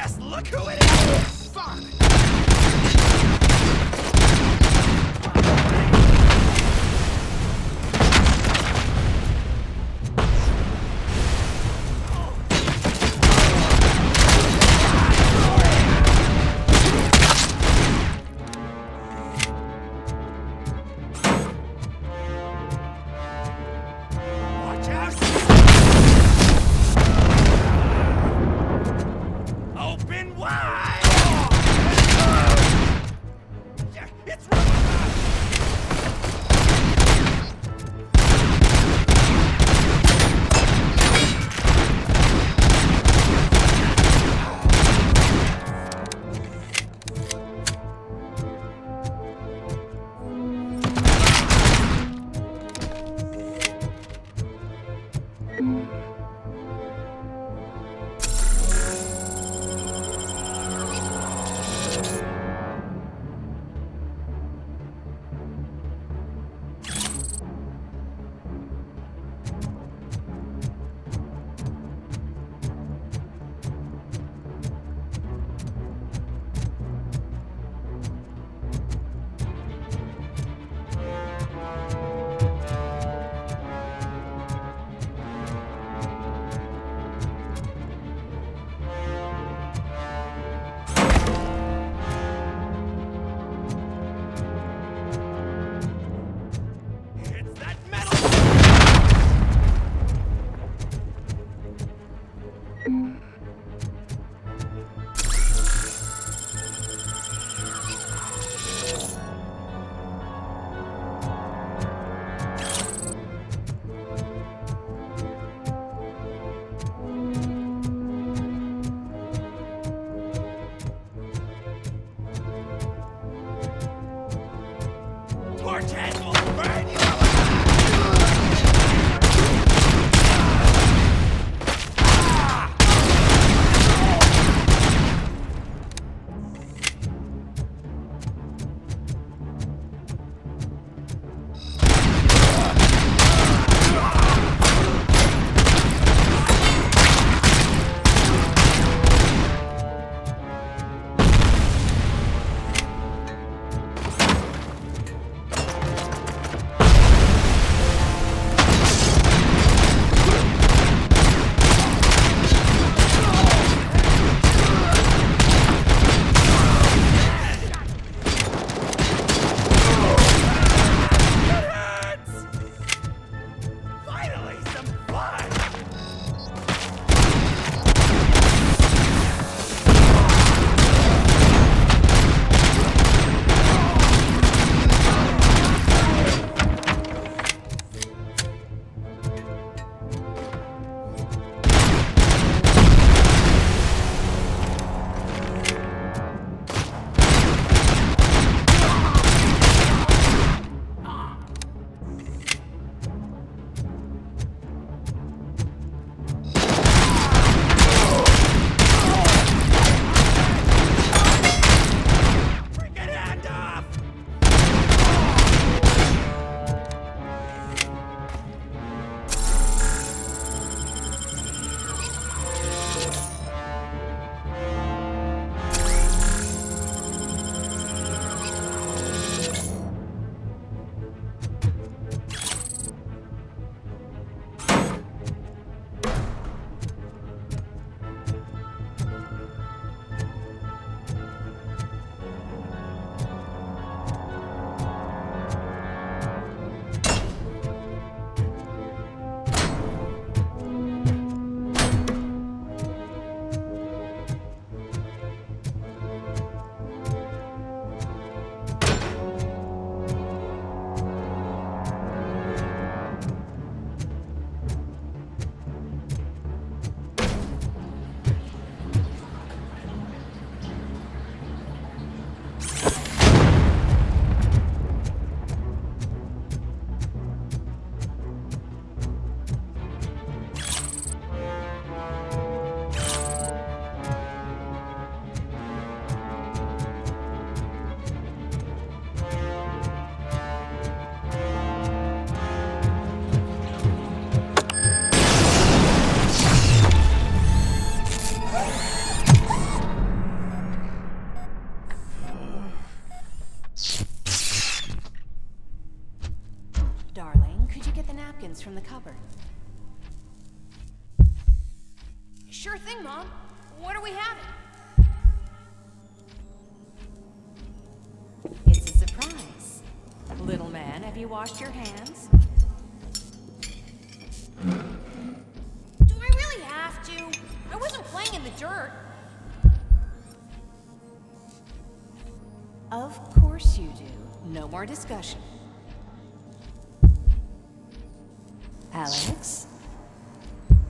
Yes, look who it is! Fuck! Watch out! Open wide! It's Robocop! cupboard. Sure thing, Mom. What are we having? It's a surprise. Little man, have you washed your hands? Do I really have to? I wasn't playing in the dirt. Of course you do. No more discussion. Alex?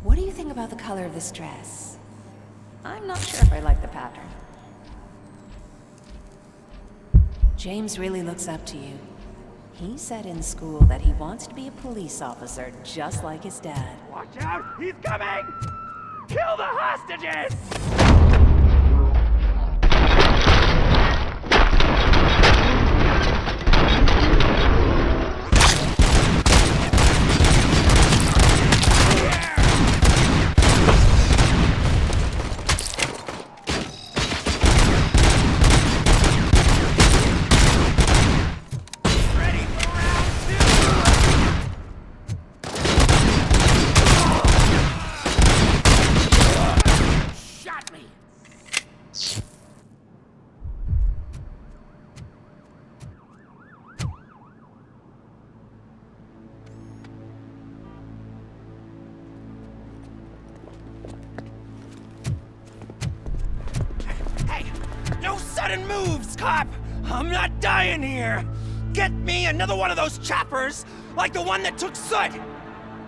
What do you think about the color of this dress? I'm not sure if I like the pattern. James really looks up to you. He said in school that he wants to be a police officer just like his dad. Watch out! He's coming! Kill the hostages! No sudden moves, cop! I'm not dying here! Get me another one of those choppers, like the one that took Soot!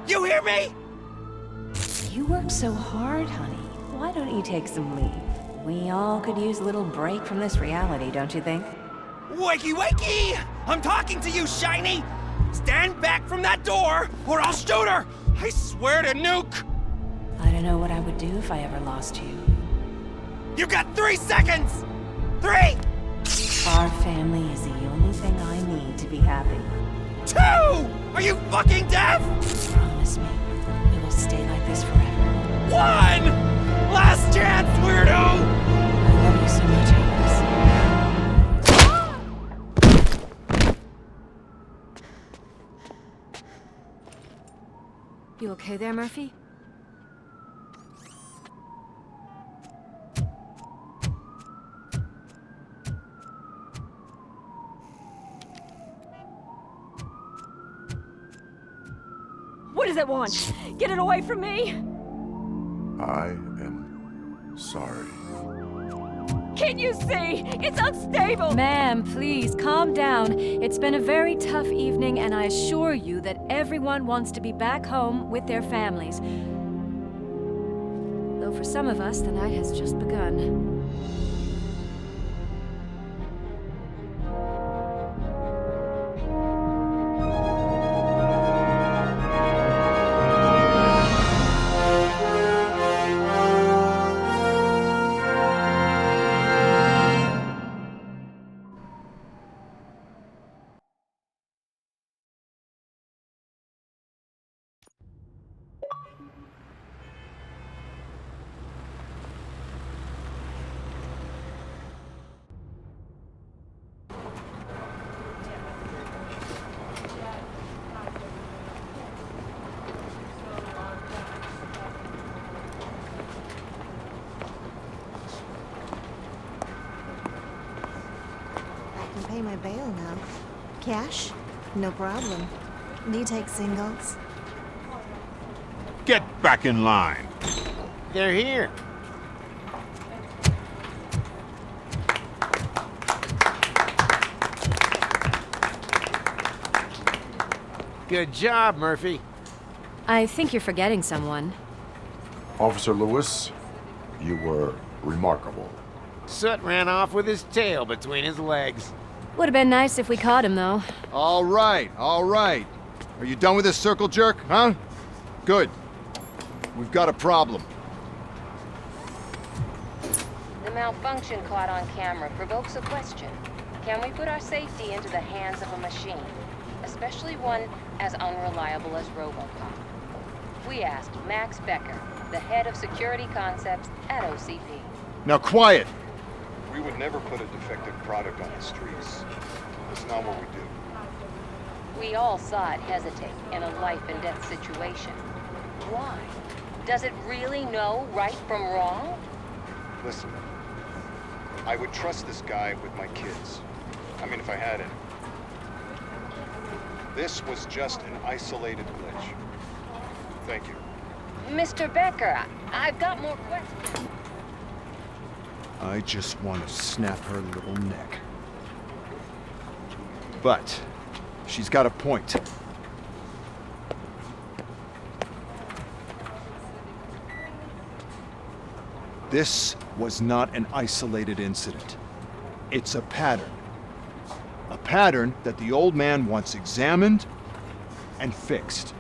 You hear me? You work so hard, honey. Why don't you take some leave? We all could use a little break from this reality, don't you think? Wakey, wakey! I'm talking to you, Shiny! Stand back from that door, or I'll shoot her! I swear to nuke! I don't know what I would do if I ever lost you. You got 3 seconds! 3! Our family is the only thing I need to be happy. 2! Are you fucking deaf? Promise me, we will stay like this forever. 1! Last chance, weirdo! I love you so much, Alex. You okay there, Murphy? What does it want? Get it away from me! I am sorry. Can't you see? It's unstable! Ma'am, please, calm down. It's been a very tough evening, and I assure you that everyone wants to be back home with their families. Though for some of us, the night has just begun. Pay my bail now. Cash? No problem. Do you take singles? Get back in line. They're here. Good job, Murphy. I think you're forgetting someone. Officer Lewis, you were remarkable. Soot ran off with his tail between his legs. Would have been nice if we caught him, though. All right, all right. Are you done with this circle jerk, huh? Good. We've got a problem. The malfunction caught on camera provokes a question. Can we put our safety into the hands of a machine? Especially one as unreliable as Robocop. We asked Max Becker, the head of security concepts at OCP. Now quiet! We would never put a defective product on the streets. That's not what we do. We all saw it hesitate in a life-and-death situation. Why? Does it really know right from wrong? Listen, I would trust this guy with my kids. I mean, if I had any. This was just an isolated glitch. Thank you. Mr. Becker, I've got more questions. I just want to snap her little neck. But she's got a point. This was not an isolated incident. It's a pattern. A pattern that the old man wants examined and fixed.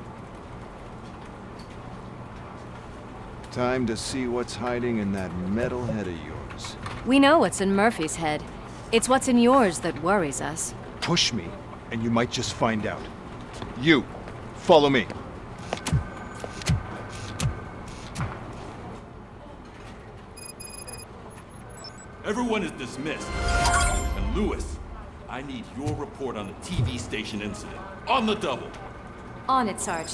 Time to see what's hiding in that metal head of yours. We know what's in Murphy's head. It's what's in yours that worries us. Push me, and you might just find out. You, follow me. Everyone is dismissed. And Lewis, I need your report on the TV station incident. On the double. On it, Sarge.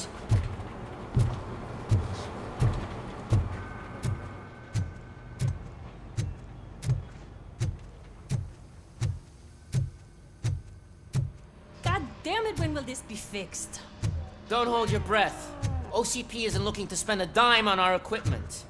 God damn it, when will this be fixed? Don't hold your breath. OCP isn't looking to spend a dime on our equipment.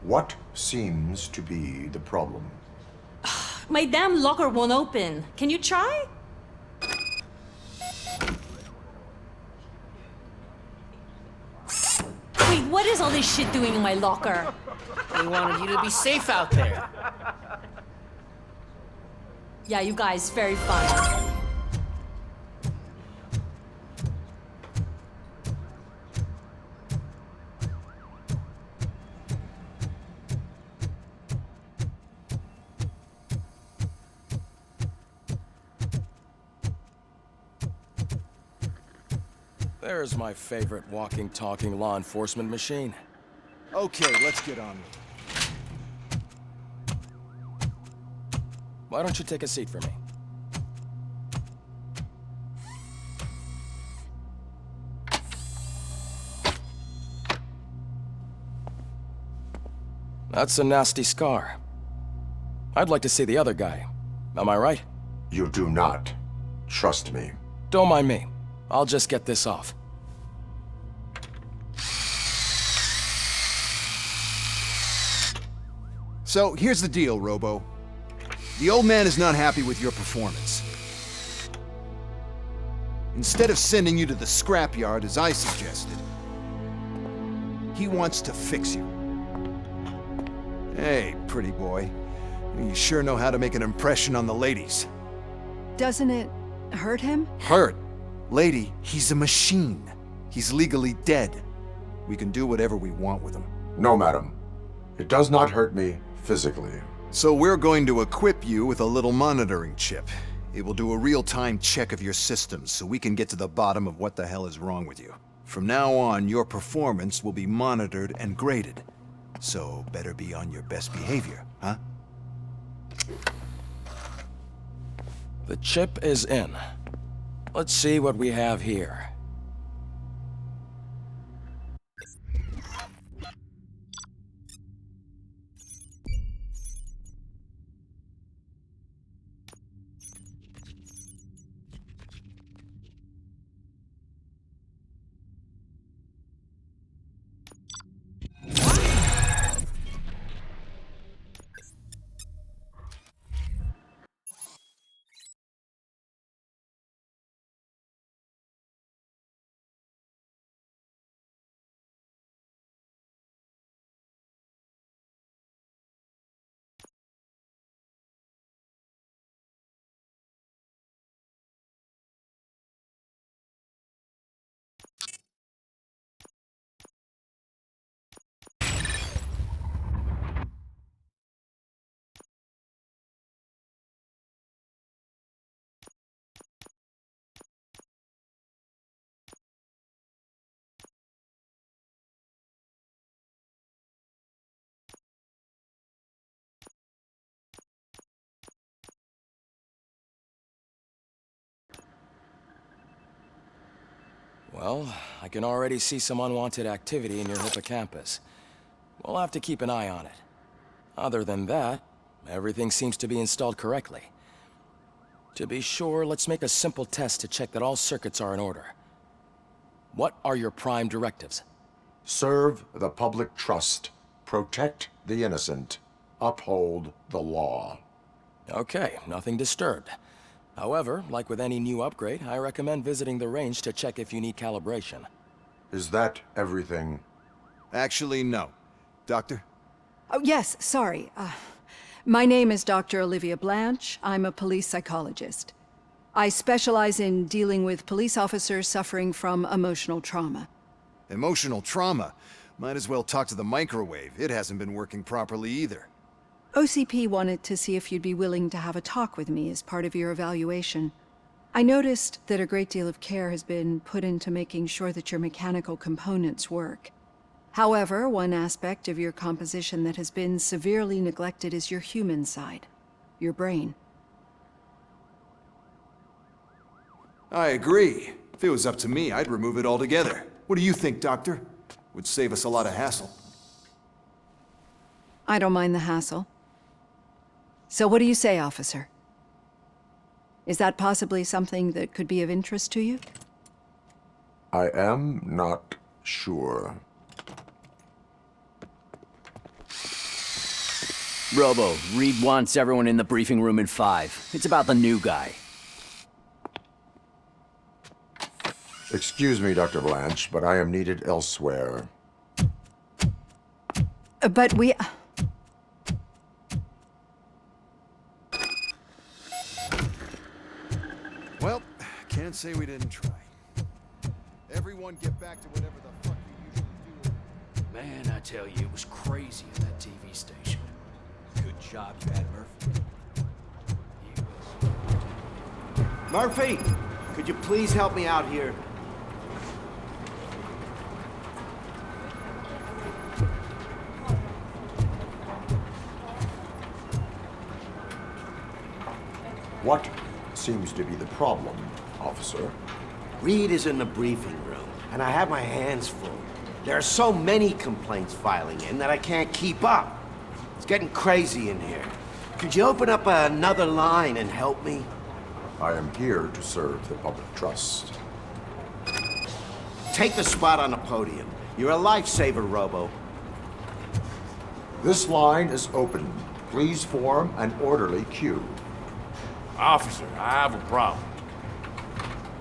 What seems to be the problem? My damn locker won't open. Can you try? Wait, what is all this shit doing in my locker? We wanted you to be safe out there. Yeah, you guys, very fun. There's my favorite walking, talking law enforcement machine. Okay, let's get on with it. Why don't you take a seat for me? That's a nasty scar. I'd like to see the other guy. Am I right? You do not. Trust me. Don't mind me. I'll just get this off. So, here's the deal, Robo. The old man is not happy with your performance. Instead of sending you to the scrapyard as I suggested, he wants to fix you. Hey, pretty boy. You sure know how to make an impression on the ladies. Doesn't it hurt him? Hurt? Lady, he's a machine. He's legally dead. We can do whatever we want with him. No, madam. It does not hurt me physically. So we're going to equip you with a little monitoring chip. It will do a real-time check of your systems so we can get to the bottom of what the hell is wrong with you. From now on, your performance will be monitored and graded. So better be on your best behavior, huh? The chip is in. Let's see what we have here. Well, I can already see some unwanted activity in your hippocampus. We'll have to keep an eye on it. Other than that, everything seems to be installed correctly. To be sure, let's make a simple test to check that all circuits are in order. What are your prime directives? Serve the public trust. Protect the innocent. Uphold the law. Okay, nothing disturbed. However, like with any new upgrade, I recommend visiting the range to check if you need calibration. Is that everything? Actually, no. Doctor? Oh, yes, sorry. My name is Dr. Olivia Blanche. I'm a police psychologist. I specialize in dealing with police officers suffering from emotional trauma. Emotional trauma? Might as well talk to the microwave. It hasn't been working properly either. OCP wanted to see if you'd be willing to have a talk with me as part of your evaluation. I noticed that a great deal of care has been put into making sure that your mechanical components work. However, one aspect of your composition that has been severely neglected is your human side, your brain. I agree. If it was up to me, I'd remove it altogether. What do you think, Doctor? Would save us a lot of hassle. I don't mind the hassle. So what do you say, officer? Is that possibly something that could be of interest to you? I am not sure. Robo, Reed wants everyone in the briefing room in 5. It's about the new guy. Excuse me, Dr. Blanche, but I am needed elsewhere. But we... Well, can't say we didn't try. Everyone get back to whatever the fuck you usually do. Man, I tell you, it was crazy at that TV station. Good job you had Murphy. Murphy, could you please help me out here? What seems to be the problem, officer? Reed is in the briefing room, and I have my hands full. There are so many complaints filing in that I can't keep up. It's getting crazy in here. Could you open up another line and help me? I am here to serve the public trust. Take the spot on the podium. You're a lifesaver, Robo. This line is open. Please form an orderly queue. Officer, I have a problem.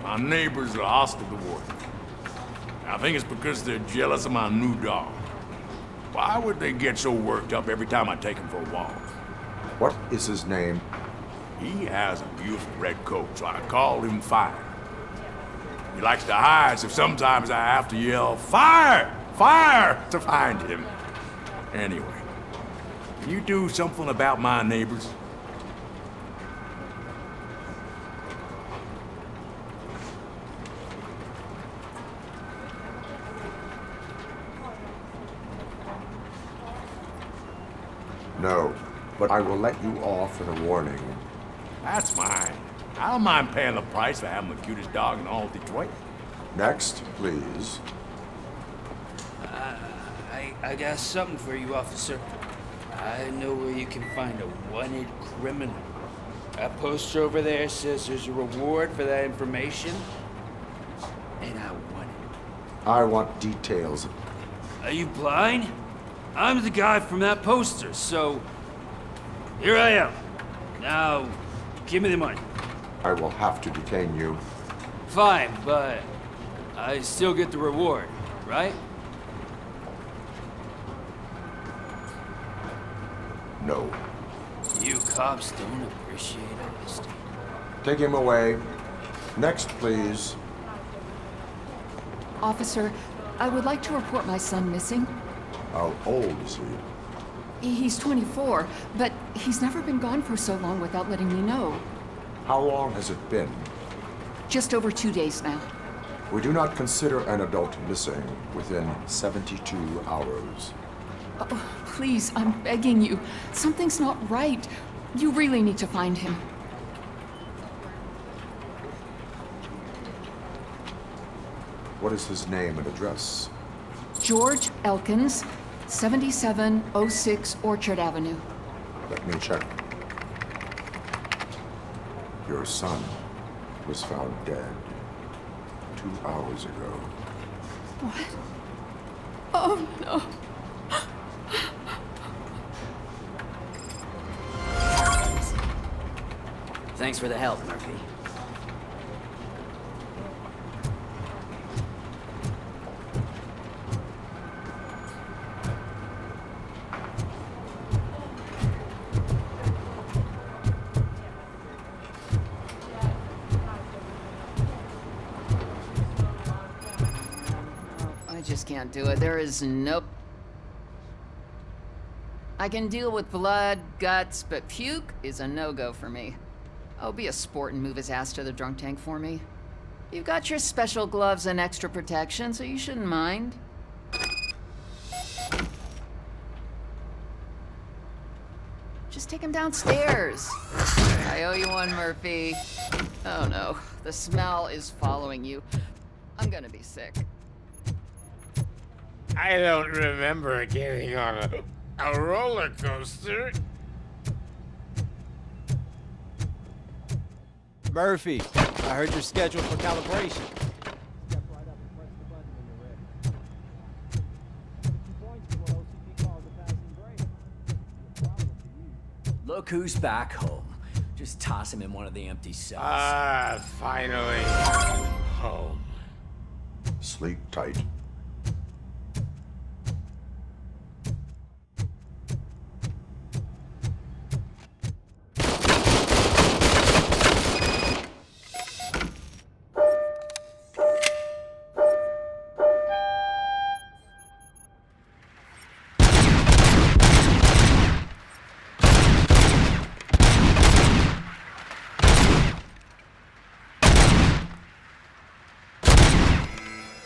My neighbors are hostile toward me. I think it's because they're jealous of my new dog. Why would they get so worked up every time I take him for a walk? What is his name? He has a beautiful red coat, so I call him Fire. He likes to hide, so sometimes I have to yell, "Fire! Fire!" to find him. Anyway, can you do something about my neighbors? No, but I will let you off with a warning. That's mine. I don't mind paying the price for having the cutest dog in all of Detroit. Next, please. I got something for you, officer. I know where you can find a wanted criminal. That poster over there says there's a reward for that information, and I want it. I want details. Are you blind? I'm the guy from that poster, so here I am. Now, give me the money. I will have to detain you. Fine, but I still get the reward, right? No. You cops don't appreciate honesty. Take him away. Next, please. Officer, I would like to report my son missing. How old is he? He's 24, but he's never been gone for so long without letting me know. How long has it been? Just over 2 days now. We do not consider an adult missing within 72 hours. Oh, please, I'm begging you. Something's not right. You really need to find him. What is his name and address? George Elkins, 7706 Orchard Avenue. Let me check. Your son was found dead 2 hours ago. What? Oh, no. Thanks for the help, Murphy. I just can't do it. There is no... I can deal with blood, guts, but puke is a no-go for me. Oh, be a sport and move his ass to the drunk tank for me. You've got your special gloves and extra protection, so you shouldn't mind. Just take him downstairs. I owe you one, Murphy. Oh no, the smell is following you. I'm gonna be sick. I don't remember getting on a roller coaster. Murphy, I heard you're scheduled for calibration. Look who's back home. Just toss him in one of the empty cells. Ah, finally. Home. Sleep tight.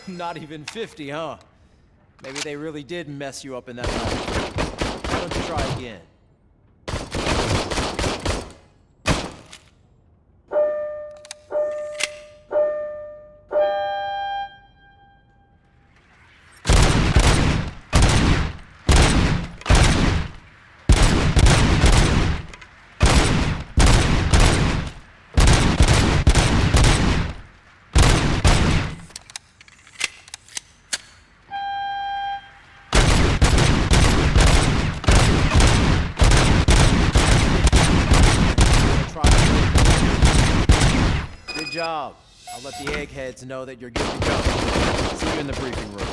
Not even 50, huh? Maybe they really did mess you up in that night. Why don't you try again? Good job. I'll let the eggheads know that you're good to go. See you in the briefing room.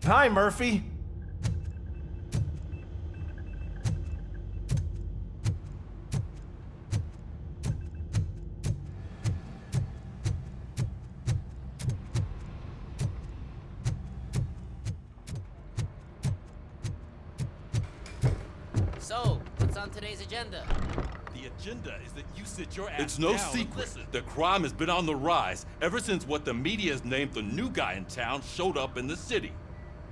Hi, Murphy. So, what's on today's agenda? The agenda is that you sit your ass It's no down secret that crime has been on the rise ever since what the media has named the new guy in town showed up in the city.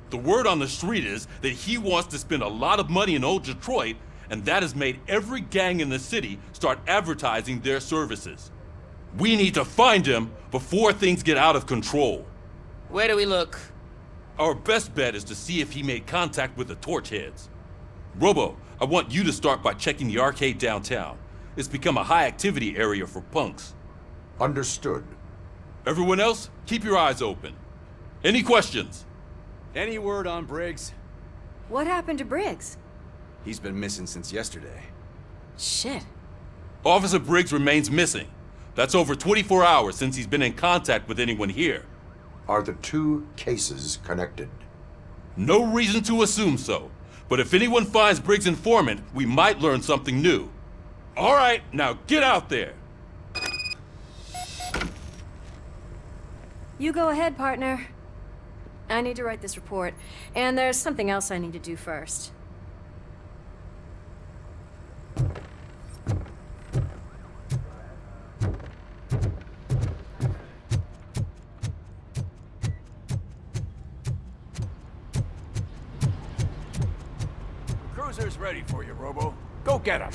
The word on the street is that he wants to spend a lot of money in old Detroit, and that has made every gang in the city start advertising their services. We need to find him before things get out of control. Where do we look? Our best bet is to see if he made contact with the torch heads. Robo, I want you to start by checking the arcade downtown. It's become a high-activity area for punks. Understood. Everyone else, keep your eyes open. Any questions? Any word on Briggs? What happened to Briggs? He's been missing since yesterday. Shit. Officer Briggs remains missing. That's over 24 hours since he's been in contact with anyone here. Are the two cases connected? No reason to assume so. But if anyone finds Briggs' informant, we might learn something new. All right, now get out there. You go ahead, partner. I need to write this report, and there's something else I need to do first. Crew's Cruiser's ready for you, Robo. Go get him.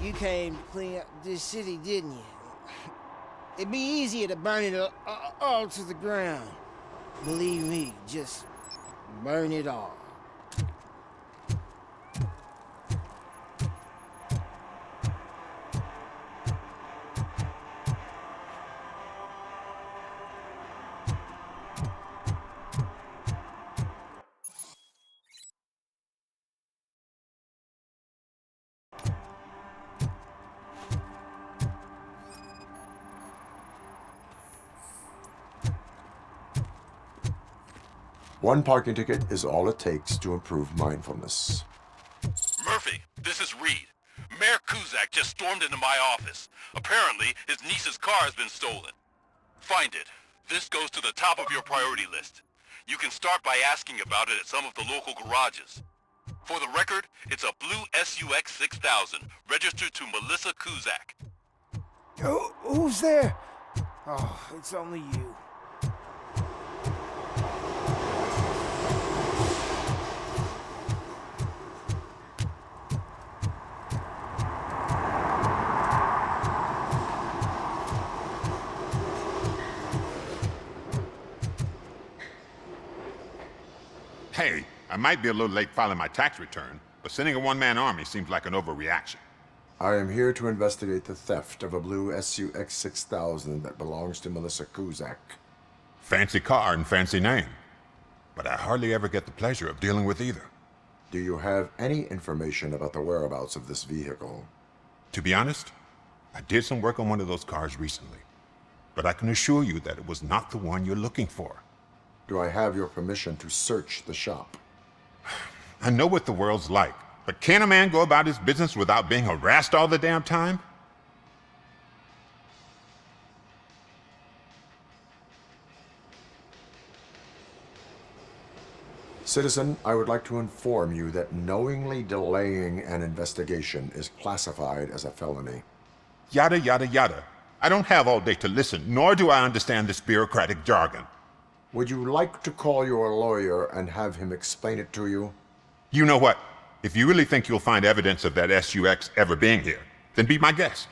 You came to clean up this city, didn't you? It'd be easier to burn it all to the ground. Believe me, just burn it all. One parking ticket is all it takes to improve mindfulness. Murphy, this is Reed. Mayor Kuzak just stormed into my office. Apparently, his niece's car has been stolen. Find it. This goes to the top of your priority list. You can start by asking about it at some of the local garages. For the record, it's a blue SUX 6000, registered to Melissa Kuzak. Who's there? Oh, it's only you. Hey, I might be a little late filing my tax return, but sending a one-man army seems like an overreaction. I am here to investigate the theft of a blue SUX 6000 that belongs to Melissa Kuzak. Fancy car and fancy name, but I hardly ever get the pleasure of dealing with either. Do you have any information about the whereabouts of this vehicle? To be honest, I did some work on one of those cars recently, but I can assure you that it was not the one you're looking for. Do I have your permission to search the shop? I know what the world's like, but can a man go about his business without being harassed all the damn time? Citizen, I would like to inform you that knowingly delaying an investigation is classified as a felony. Yada, yada, yada. I don't have all day to listen, nor do I understand this bureaucratic jargon. Would you like to call your lawyer and have him explain it to you? You know what? If you really think you'll find evidence of that SUX ever being here, then be my guest.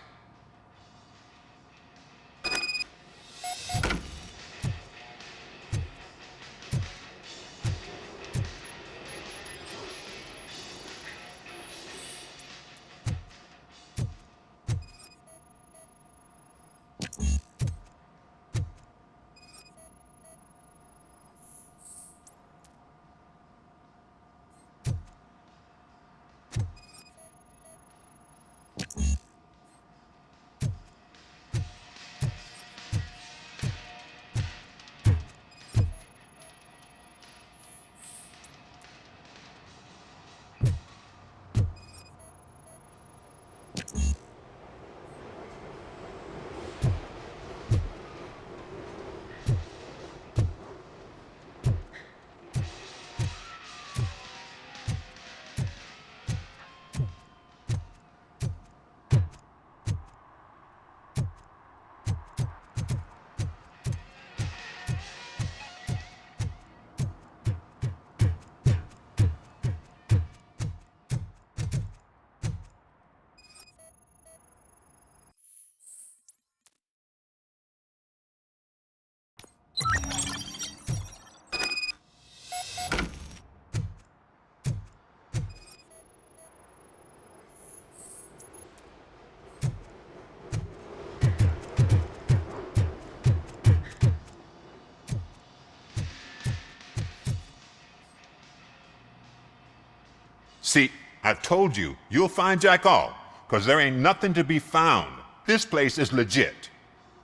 See, I've told you, you'll find Jack all, because there ain't nothing to be found. This place is legit.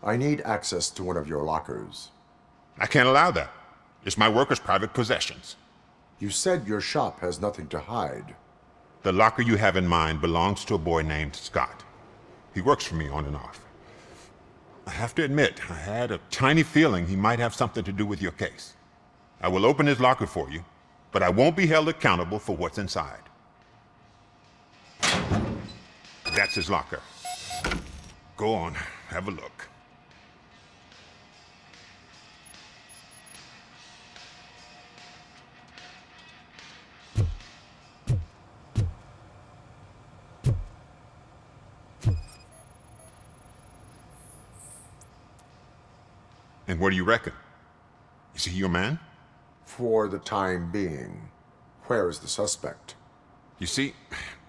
I need access to one of your lockers. I can't allow that. It's my workers' private possessions. You said your shop has nothing to hide. The locker you have in mind belongs to a boy named Scott. He works for me on and off. I have to admit, I had a tiny feeling he might have something to do with your case. I will open his locker for you, but I won't be held accountable for what's inside. That's his locker. Go on, have a look. And what do you reckon? Is he your man? For the time being. Where is the suspect? You see,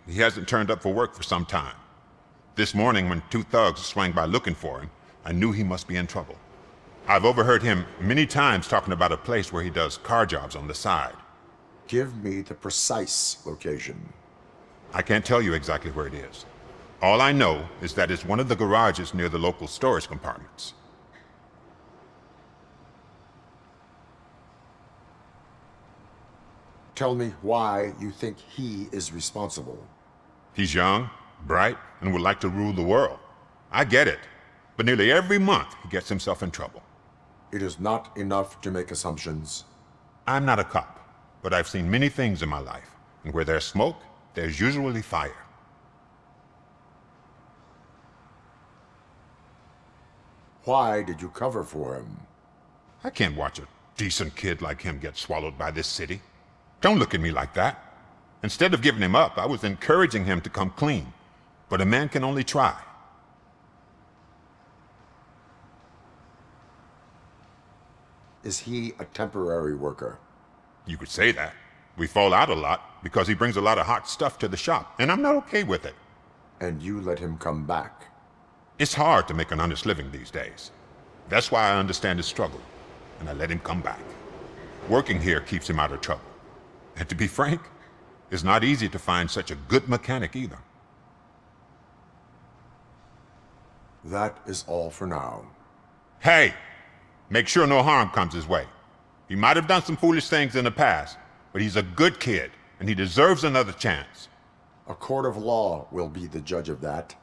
he hasn't turned up for work for some time. This morning, when two thugs swang by looking for him, I knew he must be in trouble. I've overheard him many times talking about a place where he does car jobs on the side. Give me the precise location. I can't tell you exactly where it is. All I know is that it's one of the garages near the local storage compartments. Tell me why you think he is responsible. He's young, bright, and would like to rule the world. I get it. But nearly every month, he gets himself in trouble. It is not enough to make assumptions. I'm not a cop, but I've seen many things in my life. And where there's smoke, there's usually fire. Why did you cover for him? I can't watch a decent kid like him get swallowed by this city. Don't look at me like that. Instead of giving him up, I was encouraging him to come clean. But a man can only try. Is he a temporary worker? You could say that. We fall out a lot because he brings a lot of hot stuff to the shop, and I'm not okay with it. And you let him come back? It's hard to make an honest living these days. That's why I understand his struggle, and I let him come back. Working here keeps him out of trouble. And to be frank, it's not easy to find such a good mechanic either. That is all for now. Hey! Make sure no harm comes his way. He might have done some foolish things in the past, but he's a good kid, and he deserves another chance. A court of law will be the judge of that.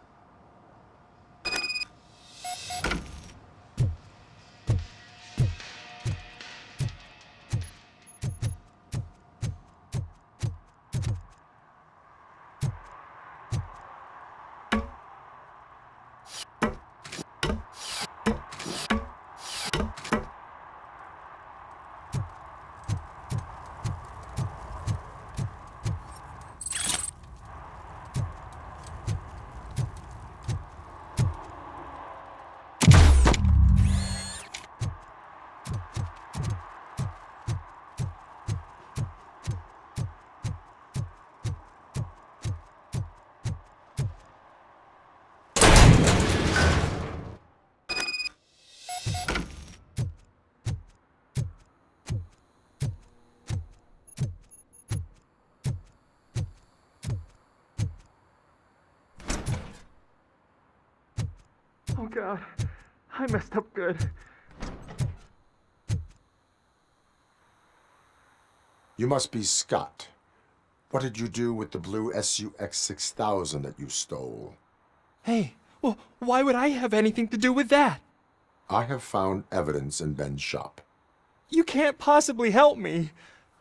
Oh God, I messed up good. You must be Scott. What did you do with the blue SUX 6000 that you stole? Hey, well, why would I have anything to do with that? I have found evidence in Ben's shop. You can't possibly help me.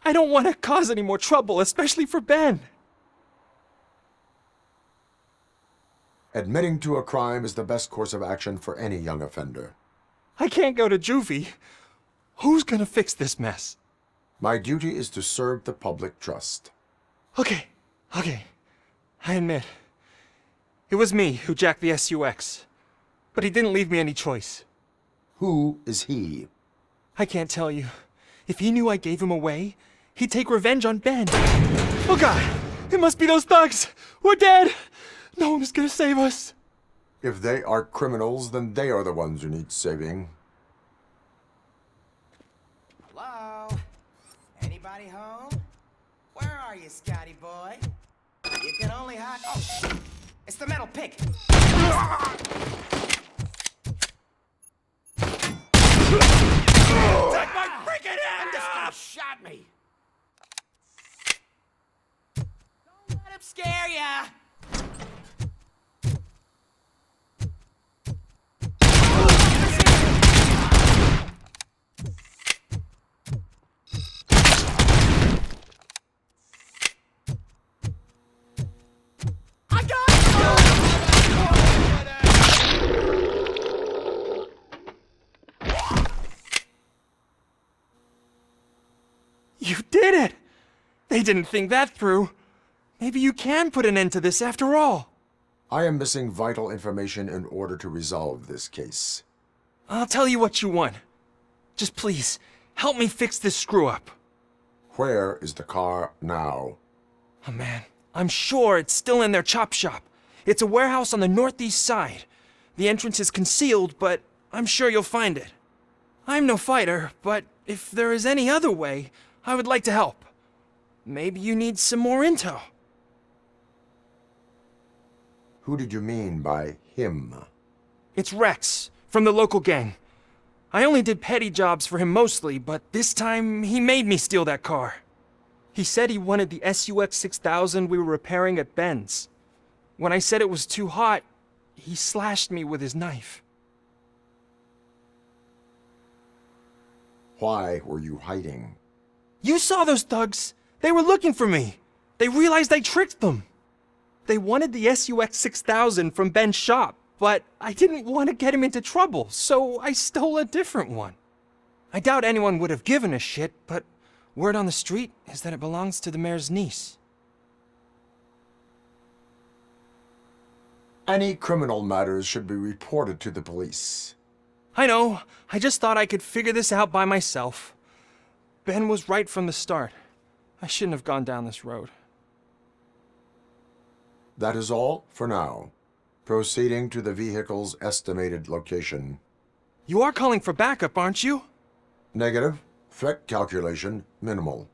I don't want to cause any more trouble, especially for Ben. Admitting to a crime is the best course of action for any young offender. I can't go to juvie. Who's gonna fix this mess? My duty is to serve the public trust. Okay. I admit. It was me who jacked the SUX. But he didn't leave me any choice. Who is he? I can't tell you. If he knew I gave him away, he'd take revenge on Ben. Oh God! It must be those thugs! We're dead! No one is gonna save us. If they are criminals, then they are the ones who need saving. Hello? Anybody home? Where are you, Scotty boy? You can only hide. Oh, it's the metal pick. Take my freaking hand off! Shot me. Don't let him scare ya. You did it! They didn't think that through. Maybe you can put an end to this after all. I am missing vital information in order to resolve this case. I'll tell you what you want. Just please, help me fix this screw-up. Where is the car now? Oh man, I'm sure it's still in their chop shop. It's a warehouse on the northeast side. The entrance is concealed, but I'm sure you'll find it. I'm no fighter, but if there is any other way, I would like to help. Maybe you need some more intel. Who did you mean by him? It's Rex, from the local gang. I only did petty jobs for him mostly, but this time he made me steal that car. He said he wanted the SUX 6000 we were repairing at Ben's. When I said it was too hot, he slashed me with his knife. Why were you hiding? You saw those thugs! They were looking for me! They realized I tricked them! They wanted the SUX 6000 from Ben's shop, but I didn't want to get him into trouble, so I stole a different one. I doubt anyone would have given a shit, but word on the street is that it belongs to the mayor's niece. Any criminal matters should be reported to the police. I know. I just thought I could figure this out by myself. Ben was right from the start. I shouldn't have gone down this road. That is all for now. Proceeding to the vehicle's estimated location. You are calling for backup, aren't you? Negative. Threat calculation minimal.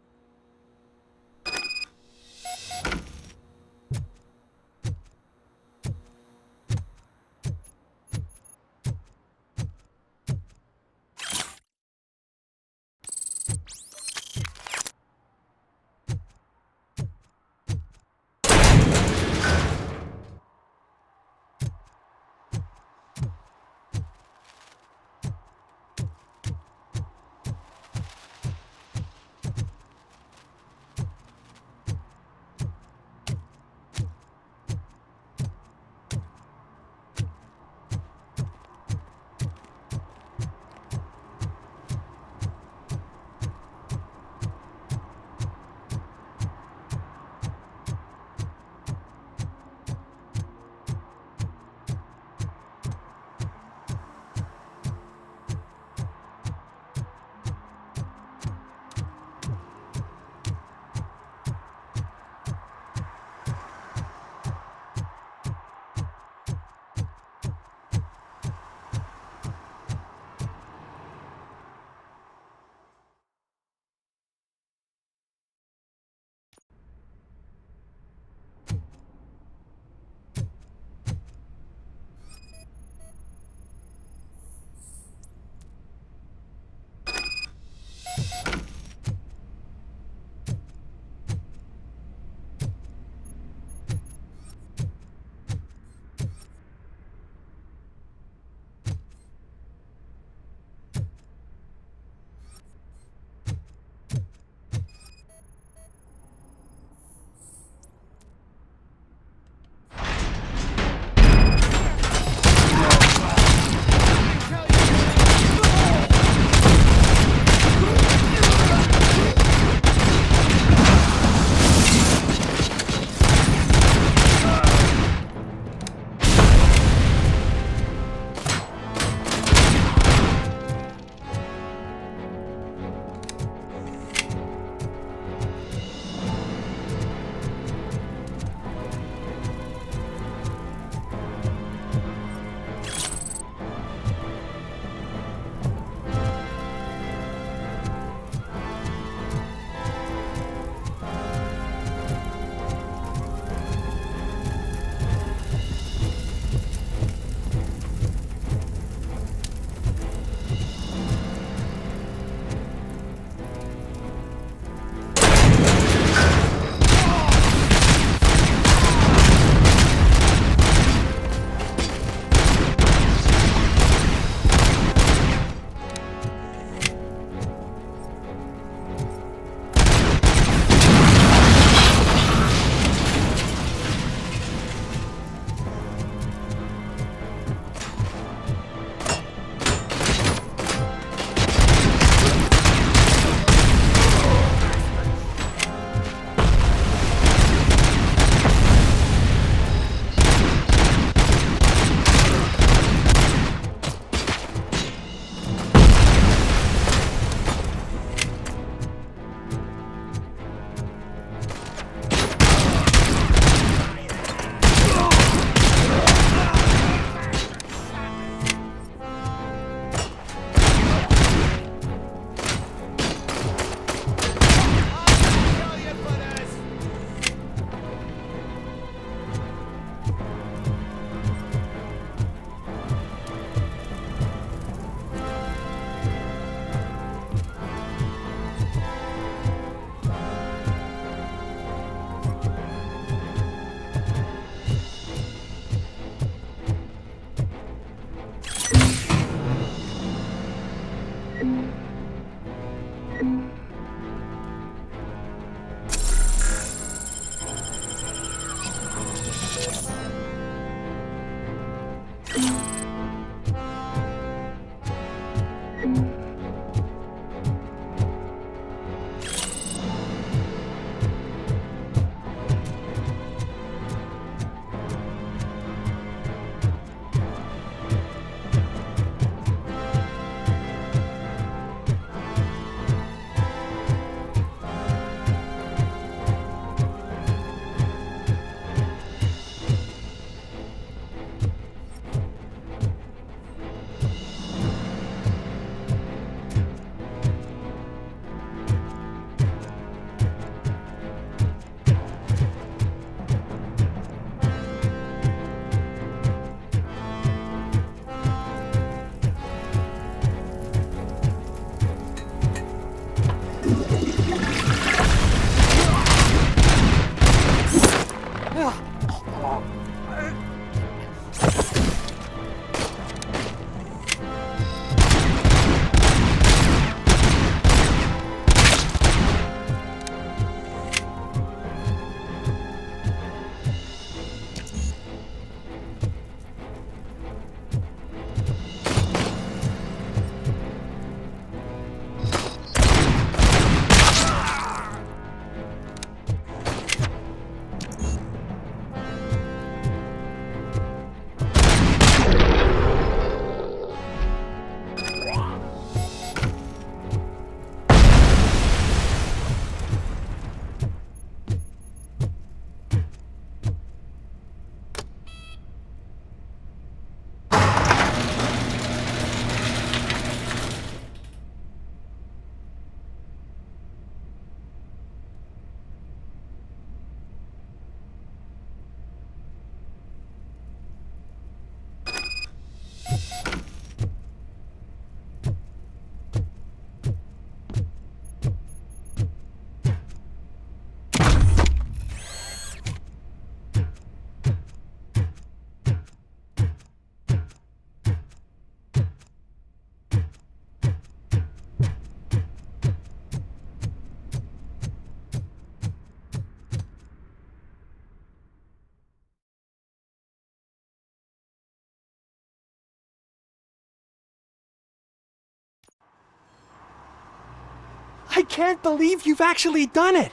I can't believe you've actually done it!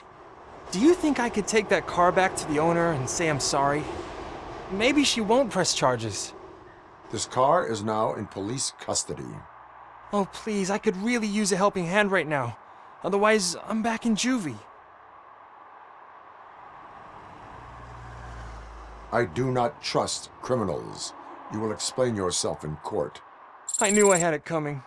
Do you think I could take that car back to the owner and say I'm sorry? Maybe she won't press charges. This car is now in police custody. Oh, please, I could really use a helping hand right now. Otherwise, I'm back in juvie. I do not trust criminals. You will explain yourself in court. I knew I had it coming.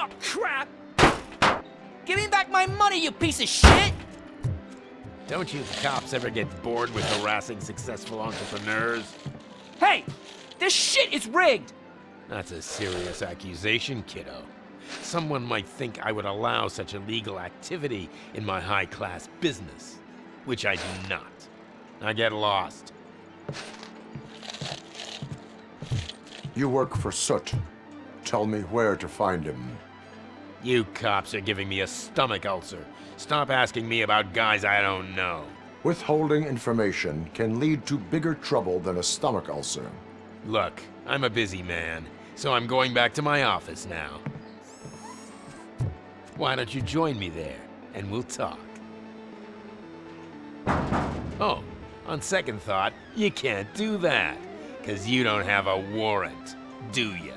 Oh, crap! Give me back my money, you piece of shit! Don't you cops ever get bored with harassing successful entrepreneurs? Hey! This shit is rigged! That's a serious accusation, kiddo. Someone might think I would allow such illegal activity in my high-class business, which I do not. Now get lost. You work for Soot. Tell me where to find him. You cops are giving me a stomach ulcer. Stop asking me about guys I don't know. Withholding information can lead to bigger trouble than a stomach ulcer. Look, I'm a busy man, so I'm going back to my office now. Why don't you join me there, and we'll talk. Oh, on second thought, you can't do that, 'cause you don't have a warrant, do ya?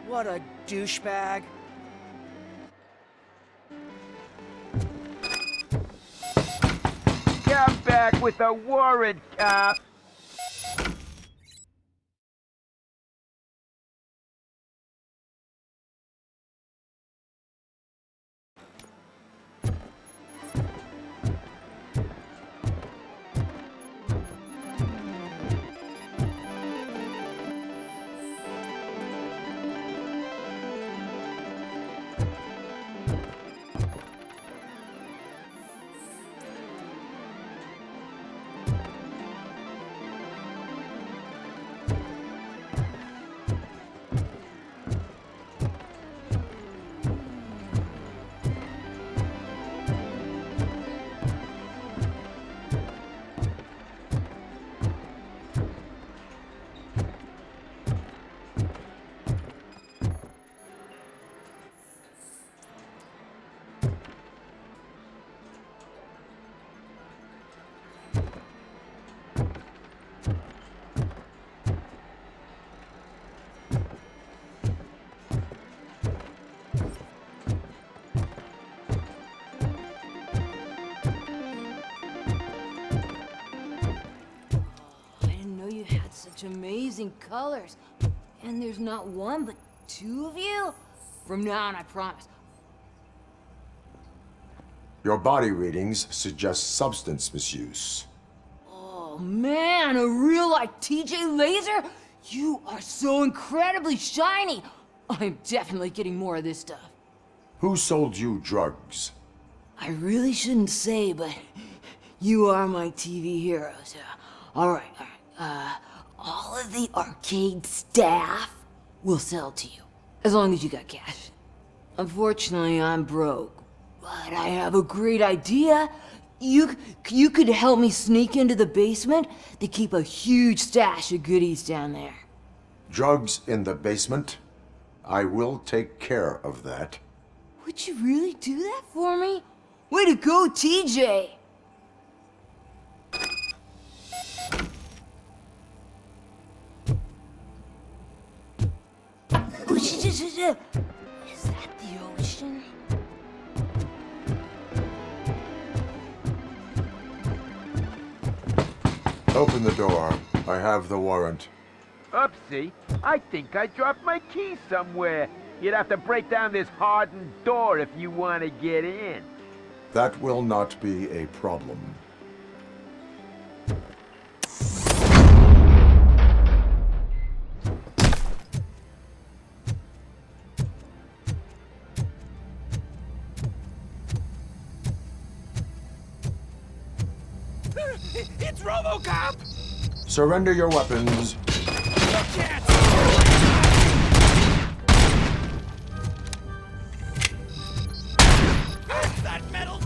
What a douchebag. Come back with a warrant, cop! Amazing colors. And there's not one, but two of you? From now on, I promise. Your body readings suggest substance misuse. Oh man, a real like TJ laser? You are so incredibly shiny. I'm definitely getting more of this stuff. Who sold you drugs? I really shouldn't say, but you are my TV heroes. All right. All of the arcade staff will sell to you, as long as you got cash. Unfortunately, I'm broke, but I have a great idea. You could help me sneak into the basement. They keep a huge stash of goodies down there. Drugs in the basement? I will take care of that. Would you really do that for me? Way to go, TJ! Is that the ocean? Open the door. I have the warrant. Oopsie, I think I dropped my key somewhere. You'd have to break down this hardened door if you want to get in. That will not be a problem. It's Robocop! Surrender your weapons. That metal!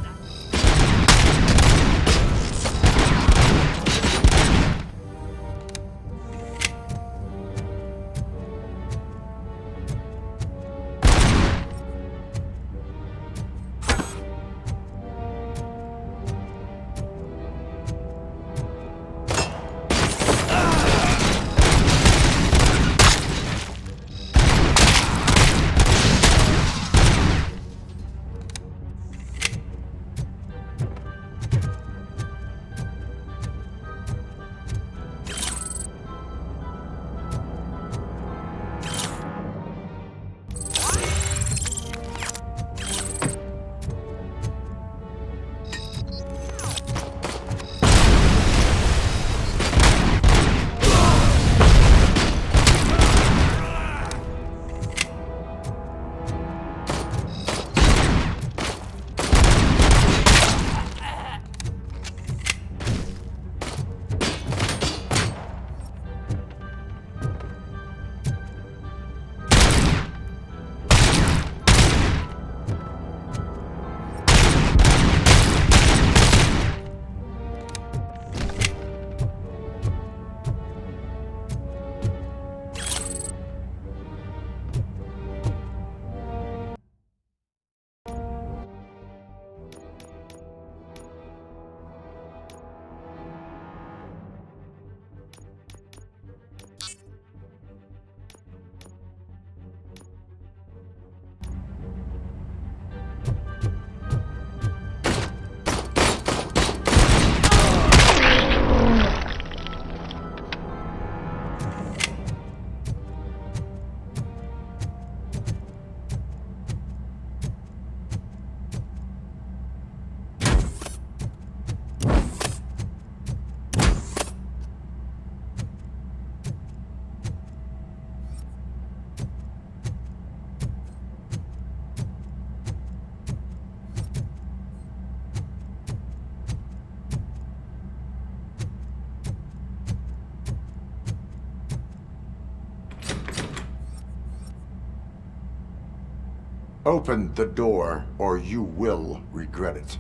Open the door, or you will regret it.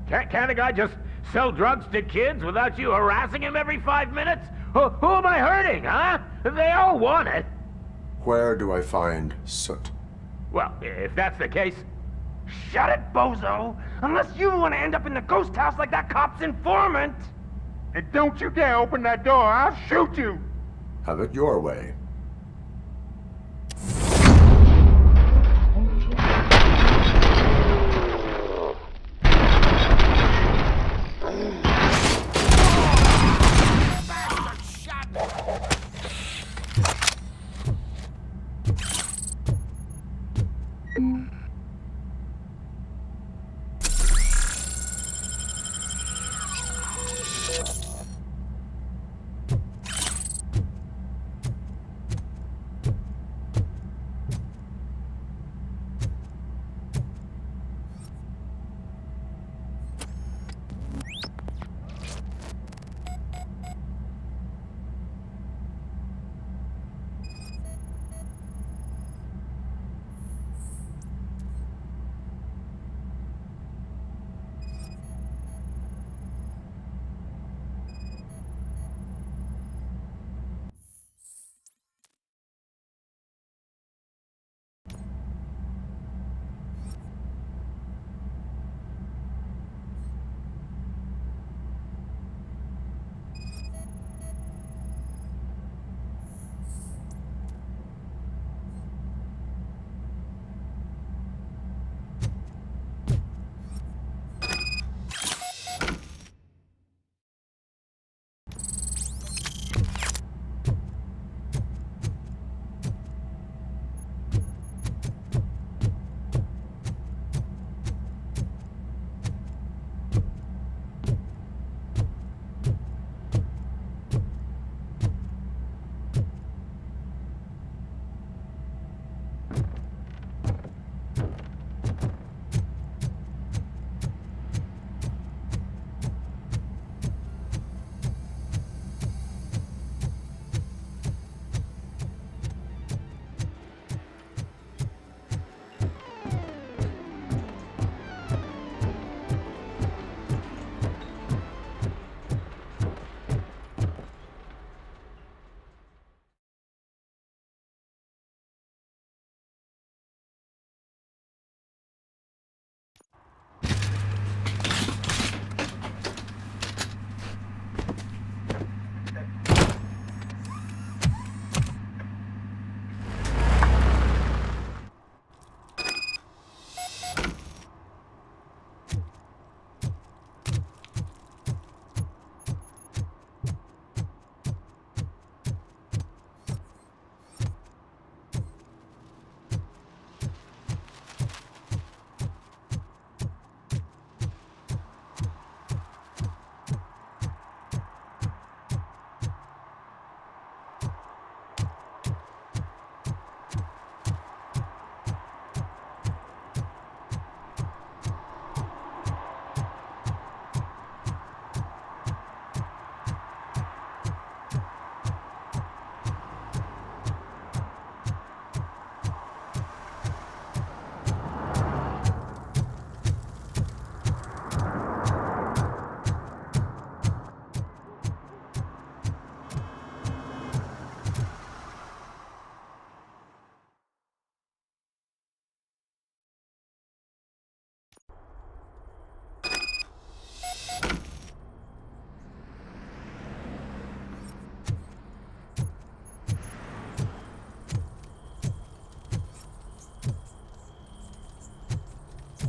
Can't a guy just sell drugs to kids without you harassing him every 5 minutes? Who am I hurting, huh? They all want it. Where do I find Soot? Well, if that's the case, shut it, bozo! Unless you want to end up in the ghost house like that cop's informant! And don't you dare open that door, I'll shoot you! Have it your way.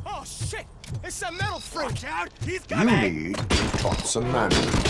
Oh shit! It's some metal freak! Watch out! He's You coming! need to taught some manners.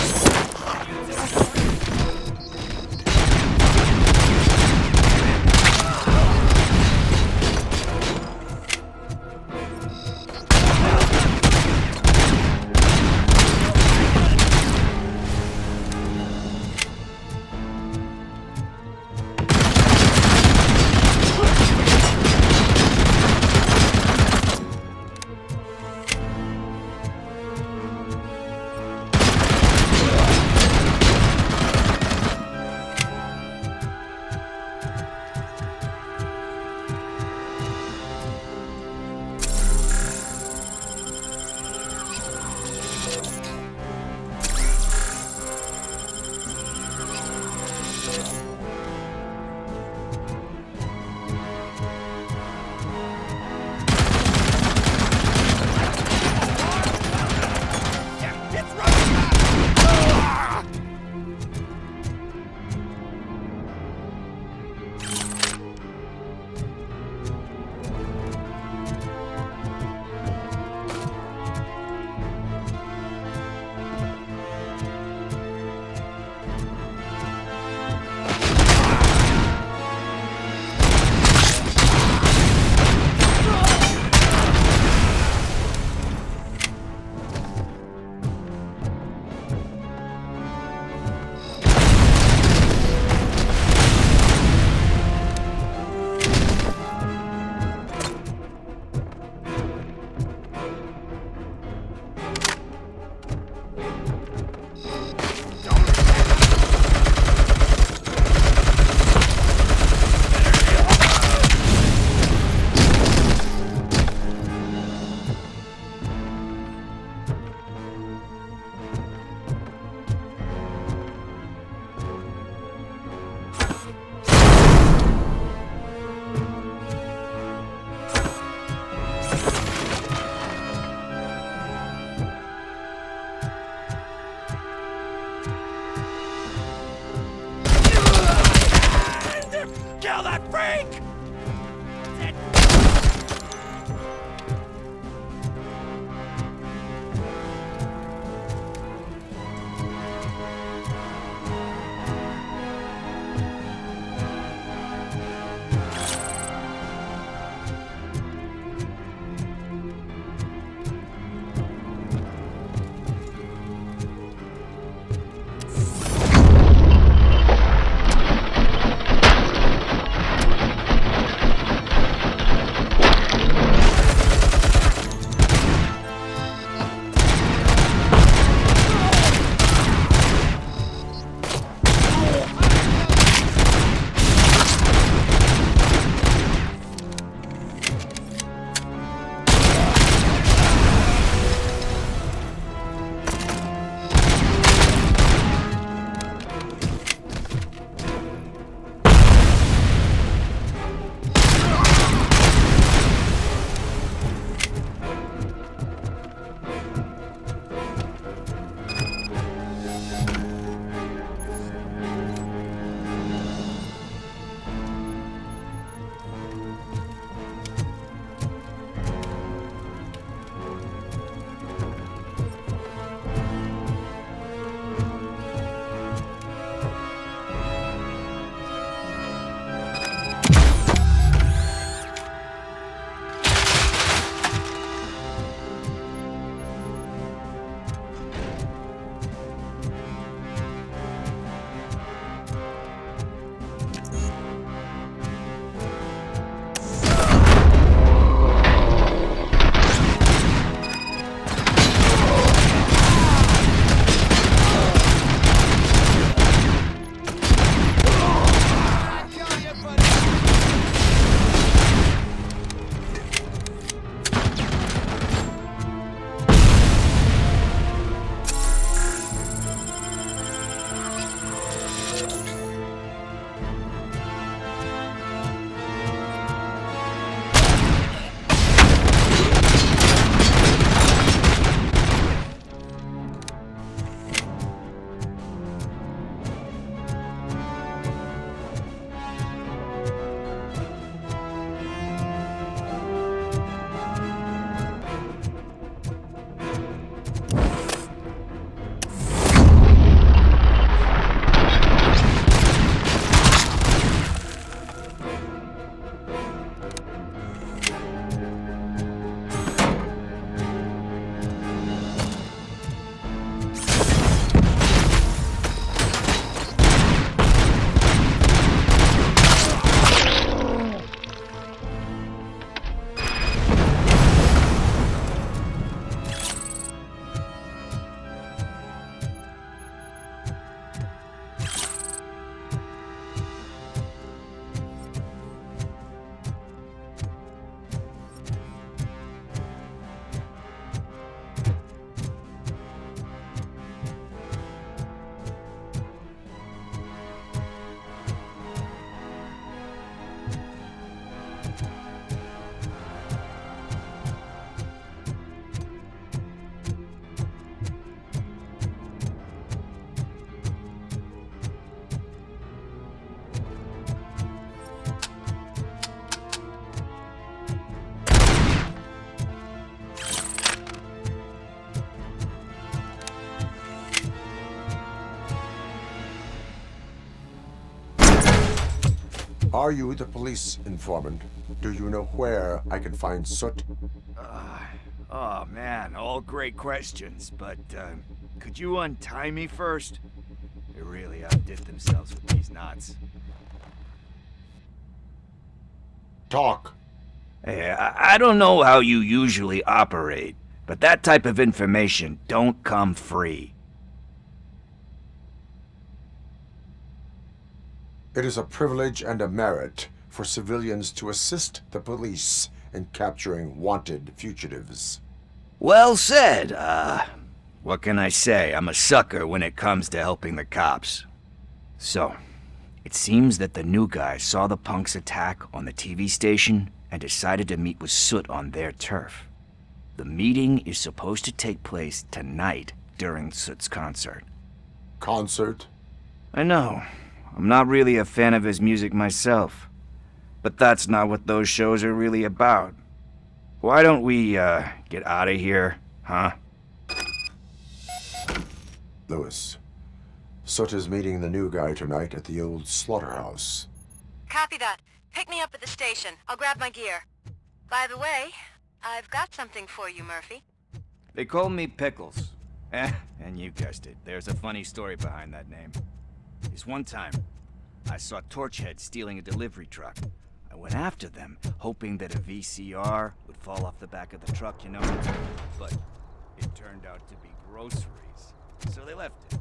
Frank! Are you the police informant? Do you know where I can find Soot? Oh man, all great questions, but could you untie me first? They really outdid themselves with these knots. Talk. Hey, I don't know how you usually operate, but that type of information don't come free. It is a privilege and a merit for civilians to assist the police in capturing wanted fugitives. Well said. What can I say? I'm a sucker when it comes to helping the cops. So, it seems that the new guy saw the punks' attack on the TV station and decided to meet with Soot on their turf. The meeting is supposed to take place tonight during Soot's concert. Concert? I know. I'm not really a fan of his music myself. But that's not what those shows are really about. Why don't we, get out of here, huh? Lewis, Soot is meeting the new guy tonight at the old slaughterhouse. Copy that. Pick me up at the station. I'll grab my gear. By the way, I've got something for you, Murphy. They call me Pickles. And you guessed it, there's a funny story behind that name. This one time, I saw Torchhead stealing a delivery truck. I went after them, hoping that a VCR would fall off the back of the truck, you know? But it turned out to be groceries, so they left it.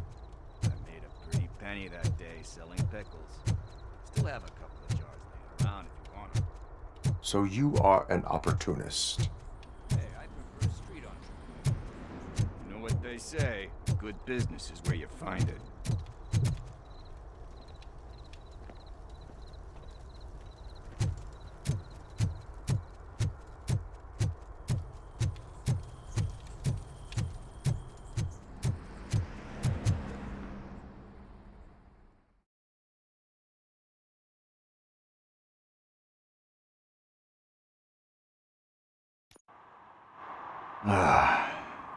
I made a pretty penny that day selling pickles. Still have a couple of jars laying around if you want them. So you are an opportunist. Hey, I prefer street entrepreneur. You know what they say, good business is where you find it.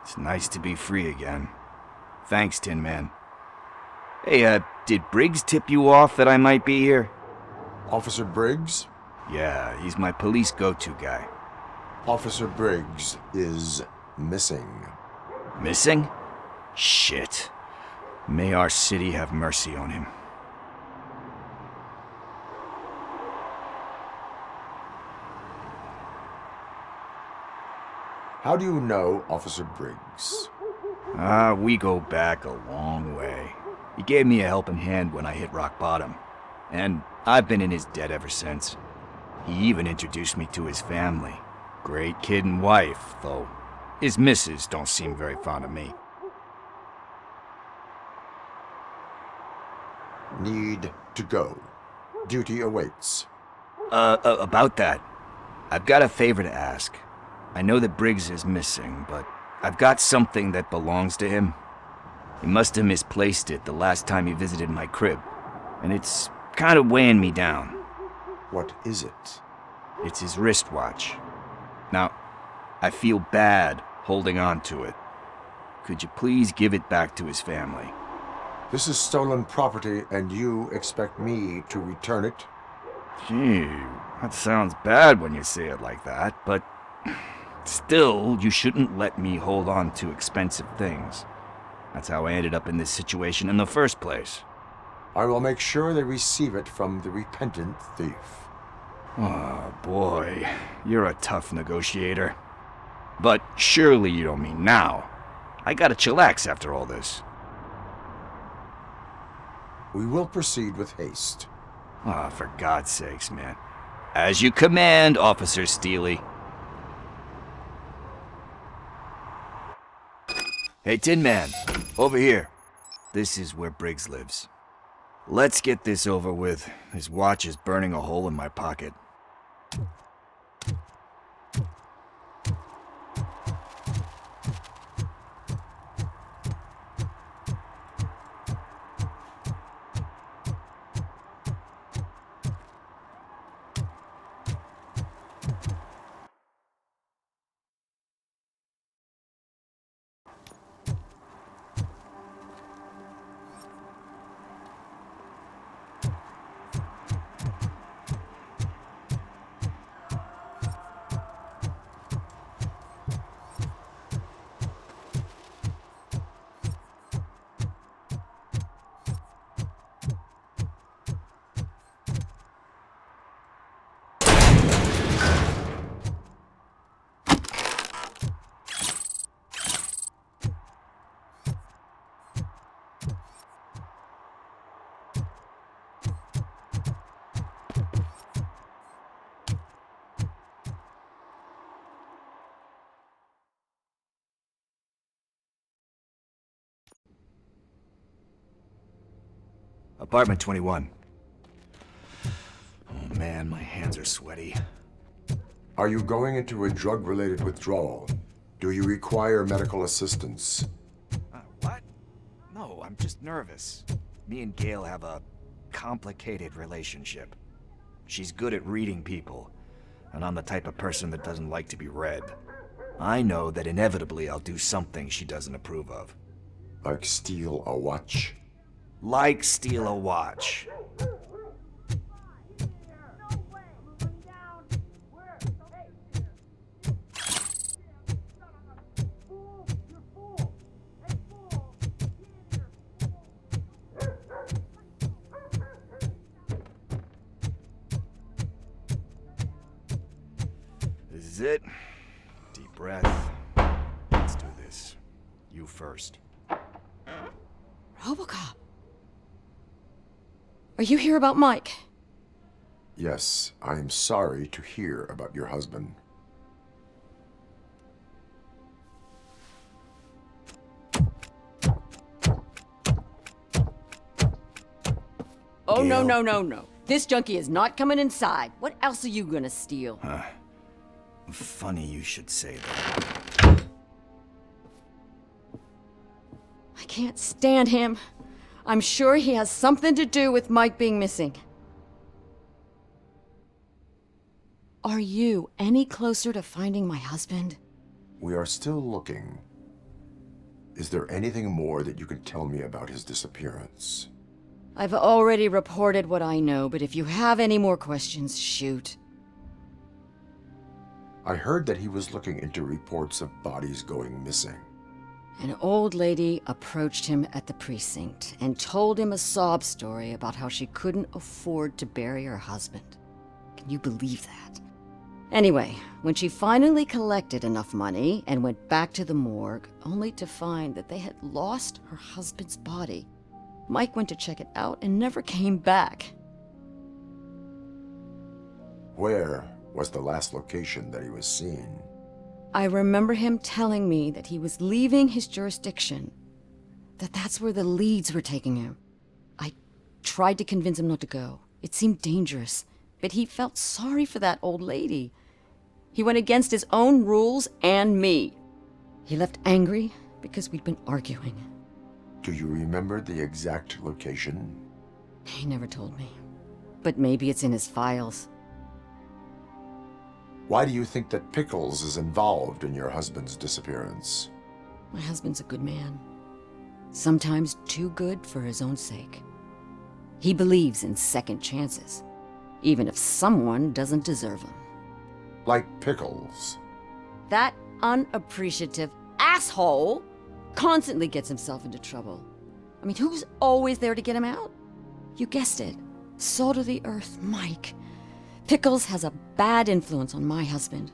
It's nice to be free again. Thanks, Tin Man. Hey, did Briggs tip you off that I might be here? Officer Briggs? Yeah, he's my police go-to guy. Officer Briggs is missing. Missing? Shit. May our city have mercy on him. How do you know Officer Briggs? We go back a long way. He gave me a helping hand when I hit rock bottom, and I've been in his debt ever since. He even introduced me to his family. Great kid and wife, though his missus don't seem very fond of me. Need to go. Duty awaits. About that, I've got a favor to ask. I know that Briggs is missing, but I've got something that belongs to him. He must have misplaced it the last time he visited my crib, and it's kind of weighing me down. What is it? It's his wristwatch. Now, I feel bad holding on to it. Could you please give it back to his family? This is stolen property, and you expect me to return it? Gee, that sounds bad when you say it like that, but still, you shouldn't let me hold on to expensive things. That's how I ended up in this situation in the first place. I will make sure they receive it from the repentant thief. Oh, boy. You're a tough negotiator. But surely you don't mean now. I gotta chillax after all this. We will proceed with haste. Ah, for God's sakes, man. As you command, Officer Steely. Hey, Tin Man, over here. This is where Briggs lives. Let's get this over with. His watch is burning a hole in my pocket. Apartment 21. Oh man, my hands are sweaty. Are you going into a drug-related withdrawal? Do you require medical assistance? What? No, I'm just nervous. Me and Gail have a complicated relationship. She's good at reading people, and I'm the type of person that doesn't like to be read. I know that inevitably I'll do something she doesn't approve of. Like steal a watch? Like steal a watch. This is it. Deep breath. Let's do this. You first. Robocop. Are you here about Mike? Yes, I'm sorry to hear about your husband. Oh, no, no, no, no. This junkie is not coming inside. What else are you gonna steal? Funny you should say that. I can't stand him. I'm sure he has something to do with Mike being missing. Are you any closer to finding my husband? We are still looking. Is there anything more that you can tell me about his disappearance? I've already reported what I know, but if you have any more questions, shoot. I heard that he was looking into reports of bodies going missing. An old lady approached him at the precinct and told him a sob story about how she couldn't afford to bury her husband. Can you believe that? Anyway, when she finally collected enough money and went back to the morgue, only to find that they had lost her husband's body, Mike went to check it out and never came back. Where was the last location that he was seen? I remember him telling me that he was leaving his jurisdiction, that that's where the leads were taking him. I tried to convince him not to go. It seemed dangerous, but he felt sorry for that old lady. He went against his own rules and me. He left angry because we'd been arguing. Do you remember the exact location? He never told me, but maybe it's in his files. Why do you think that Pickles is involved in your husband's disappearance? My husband's a good man. Sometimes too good for his own sake. He believes in second chances, even if someone doesn't deserve them. Like Pickles? That unappreciative asshole constantly gets himself into trouble. I mean, who's always there to get him out? You guessed it. Salt of the earth, Mike. Pickles has a bad influence on my husband.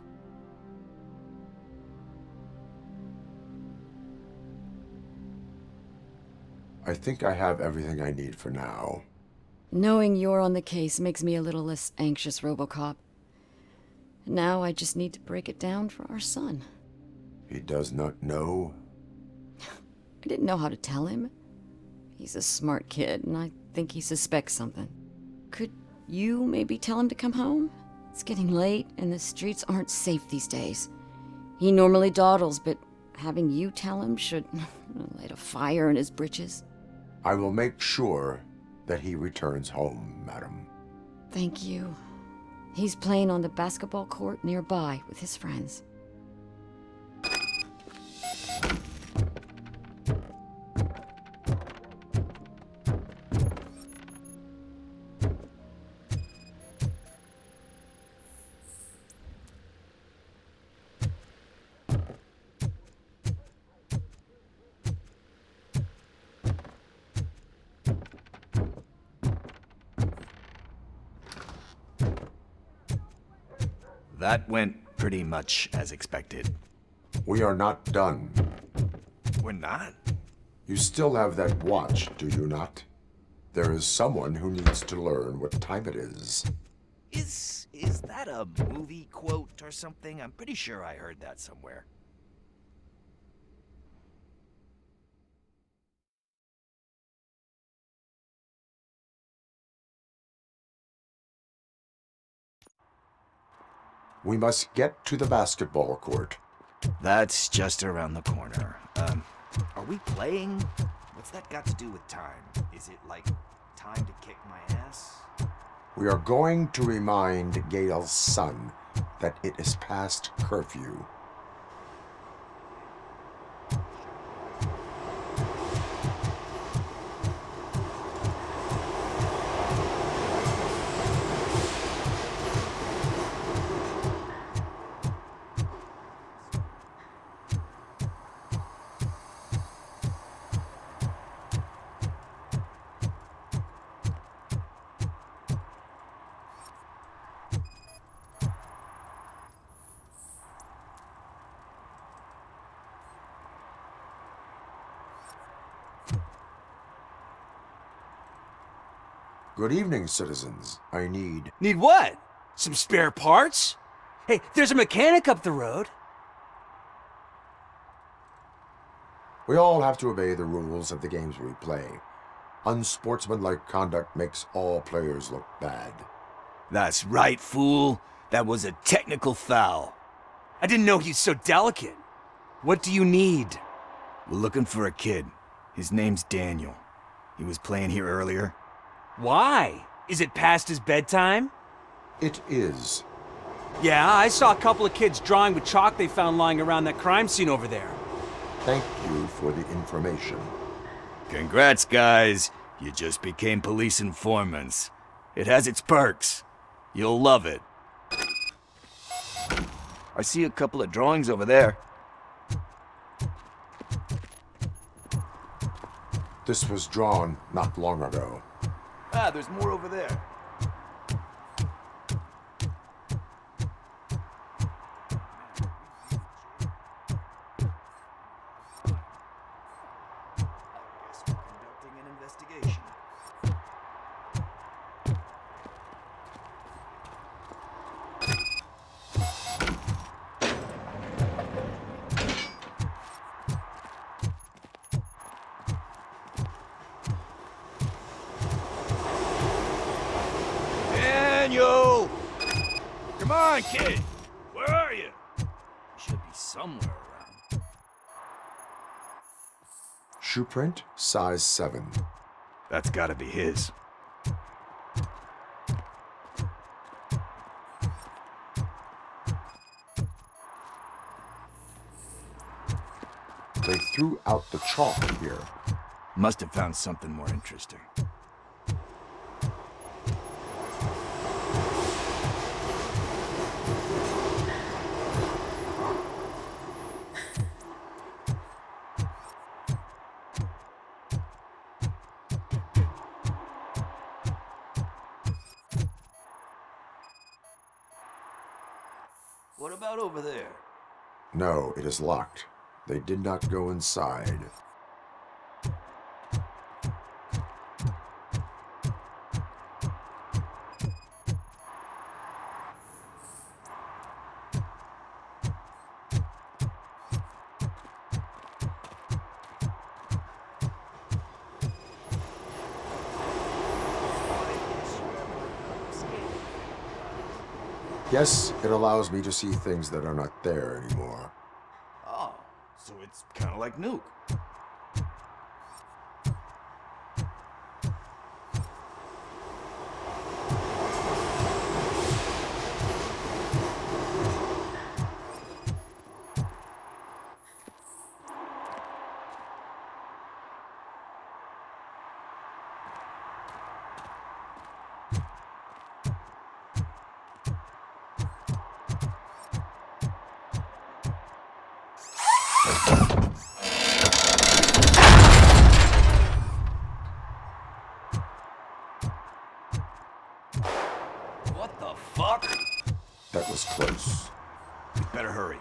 I think I have everything I need for now. Knowing you're on the case makes me a little less anxious, Robocop. Now I just need to break it down for our son. He does not know? I didn't know how to tell him. He's a smart kid, and I think he suspects something. Could you maybe tell him to come home? It's getting late, and the streets aren't safe these days. He normally dawdles, but having you tell him should light a fire in his britches. I will make sure that he returns home, madam. Thank you. He's playing on the basketball court nearby with his friends. That went pretty much as expected. We are not done. We're not? You still have that watch, do you not? There is someone who needs to learn what time it is. Is that a movie quote or something? I'm pretty sure I heard that somewhere. We must get to the basketball court. That's just around the corner. Are we playing? What's that got to do with time? Is it like time to kick my ass? We are going to remind Gail's son that it is past curfew. Good evening, citizens. I need... Need what? Some spare parts? Hey, there's a mechanic up the road. We all have to obey the rules of the games we play. Unsportsmanlike conduct makes all players look bad. That's right, fool. That was a technical foul. I didn't know he's so delicate. What do you need? We're looking for a kid. His name's Daniel. He was playing here earlier. Why? Is it past his bedtime? It is. Yeah, I saw a couple of kids drawing with chalk they found lying around that crime scene over there. Thank you for the information. Congrats, guys. You just became police informants. It has its perks. You'll love it. I see a couple of drawings over there. This was drawn not long ago. Ah, there's more over there. Daniel! Come on, kid! Where are you? Should be somewhere around. Shoe print, size 7. That's gotta be his. They threw out the chalk here. Must have found something more interesting. What about over there? No, it is locked. They did not go inside. Yes, it allows me to see things that are not there anymore. Oh, so it's kind of like Nuke. What the fuck? That was close. We better hurry.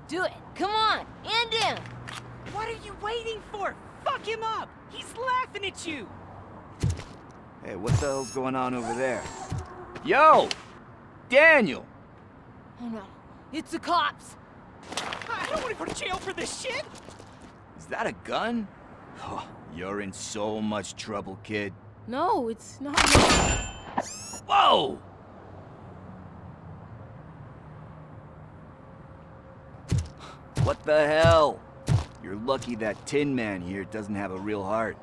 Do it. Come on. And him. What are you waiting for? Fuck him up! He's laughing at you! Hey, what the hell's going on over there? Yo! Daniel! Oh no. It's the cops. I don't want to go to jail for this shit! Is that a gun? Oh, you're in so much trouble, kid. No, it's not. Whoa! What the hell? You're lucky that Tin Man here doesn't have a real heart.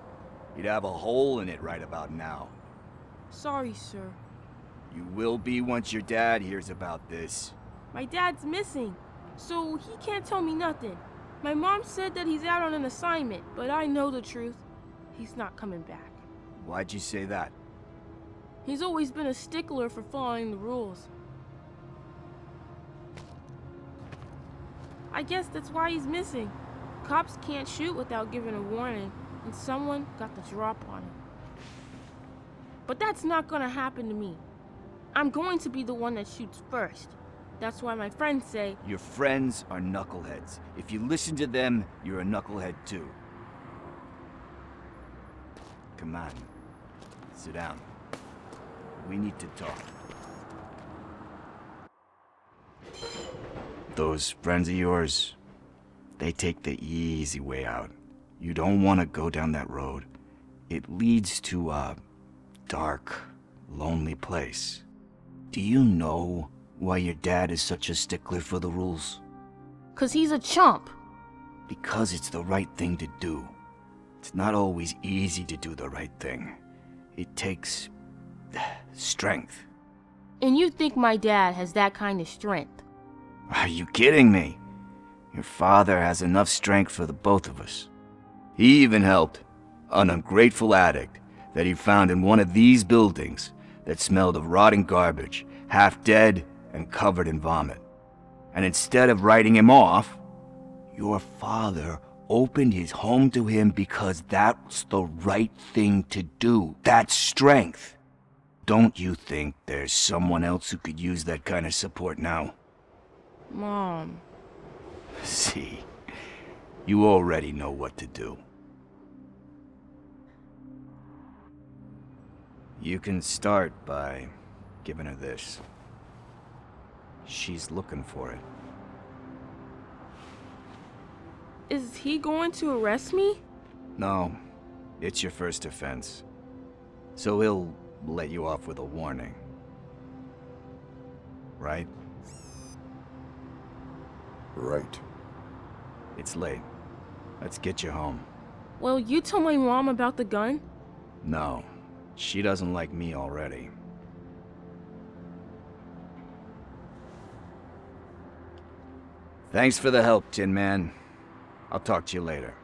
He'd have a hole in it right about now. Sorry, sir. You will be once your dad hears about this. My dad's missing, so he can't tell me nothing. My mom said that he's out on an assignment, but I know the truth. He's not coming back. Why'd you say that? He's always been a stickler for following the rules. I guess that's why he's missing. Cops can't shoot without giving a warning, and someone got the drop on him. But that's not gonna happen to me. I'm going to be the one that shoots first. That's why my friends say... Your friends are knuckleheads. If you listen to them, you're a knucklehead too. Come on. Sit down. We need to talk. Those friends of yours, they take the easy way out. You don't want to go down that road. It leads to a dark, lonely place. Do you know why your dad is such a stickler for the rules? 'Cause he's a chump. Because it's the right thing to do. It's not always easy to do the right thing. It takes strength. And you think my dad has that kind of strength? Are you kidding me? Your father has enough strength for the both of us. He even helped an ungrateful addict that he found in one of these buildings that smelled of rotting garbage, half dead and covered in vomit. And instead of writing him off, your father opened his home to him because that's the right thing to do. That's strength. Don't you think there's someone else who could use that kind of support now? Mom. See, you already know what to do. You can start by giving her this. She's looking for it. Is he going to arrest me? No, it's your first offense. So he'll let you off with a warning. Right? Right. It's late. Let's get you home. Well, you tell my mom about the gun? No, she doesn't like me already. Thanks for the help, Tin Man. I'll talk to you later.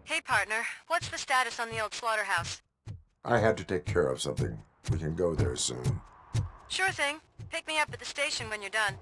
Hey, partner. What's the status on the old slaughterhouse? I had to take care of something. We can go there soon. Sure thing. Pick me up at the station when you're done.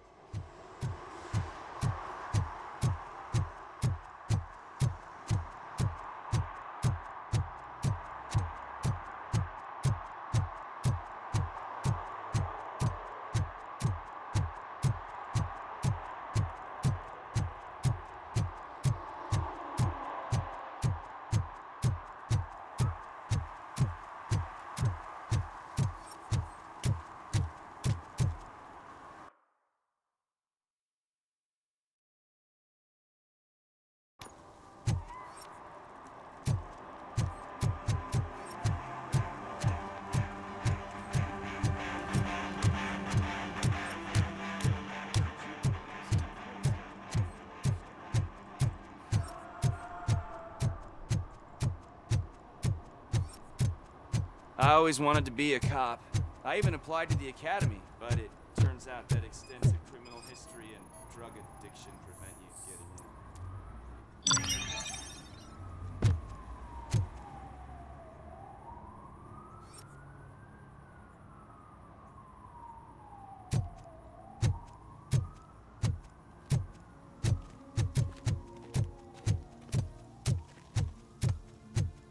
I always wanted to be a cop. I even applied to the academy, but it turns out that extensive criminal history and drug addiction prevent you getting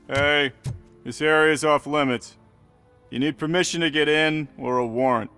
in. Hey, this area is off limits. You need permission to get in or a warrant.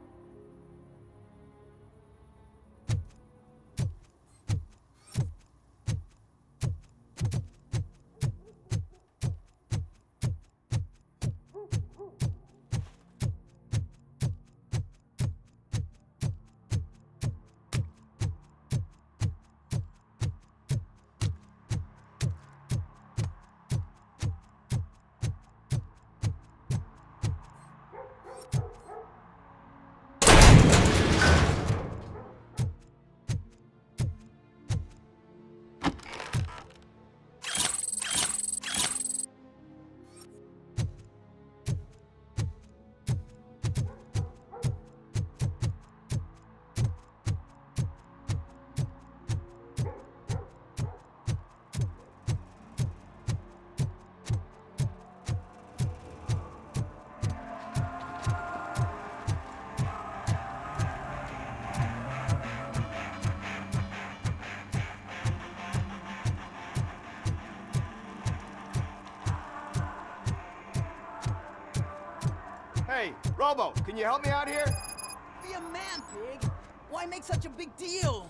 Robo, can you help me out here? Be a man, Pig. Why make such a big deal?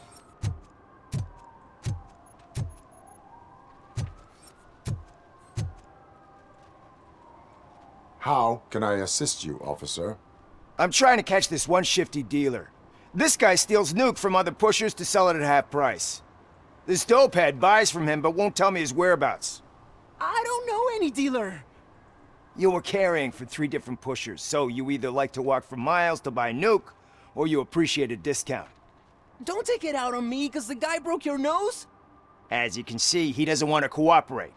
How can I assist you, officer? I'm trying to catch this one shifty dealer. This guy steals nuke from other pushers to sell it at half price. This dopehead buys from him but won't tell me his whereabouts. I don't know any dealer. You were carrying for 3 different pushers, so you either like to walk for miles to buy nuke, or you appreciate a discount. Don't take it out on me, because the guy broke your nose? As you can see, he doesn't want to cooperate.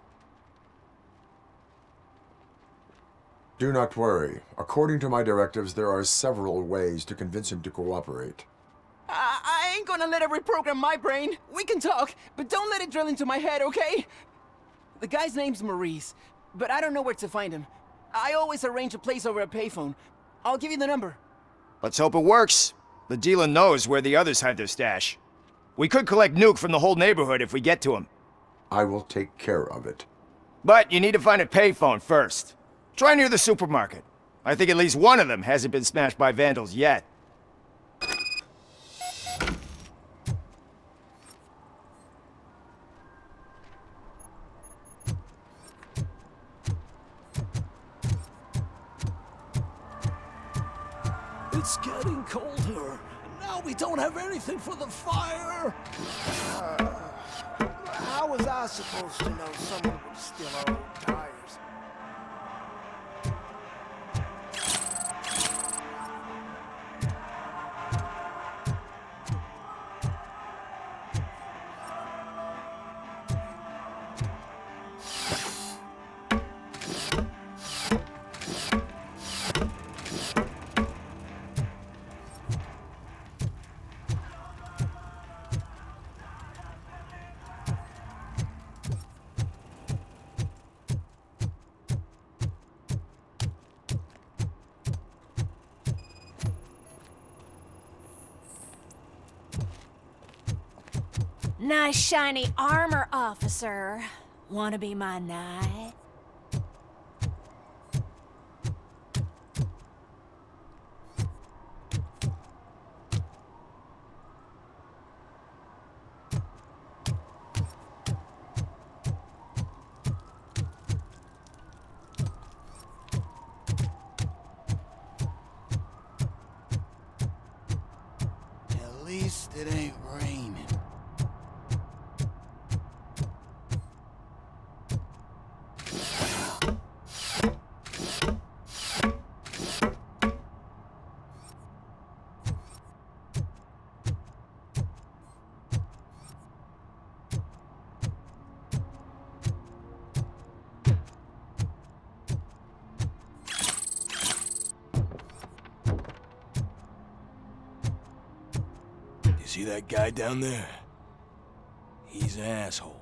Do not worry. According to my directives, there are several ways to convince him to cooperate. I ain't gonna let it reprogram my brain. We can talk, but don't let it drill into my head, okay? The guy's name's Maurice, but I don't know where to find him. I always arrange a place over a payphone. I'll give you the number. Let's hope it works. The dealer knows where the others hide their stash. We could collect nuke from the whole neighborhood if we get to him. I will take care of it. But you need to find a payphone first. Try near the supermarket. I think at least one of them hasn't been smashed by vandals yet. It's getting colder, and now we don't have anything for the fire. How was I supposed to know someone would steal our old tires? Nice shiny armor, officer. Wanna be my knight? At least it ain't raining. You see that guy down there? He's an asshole.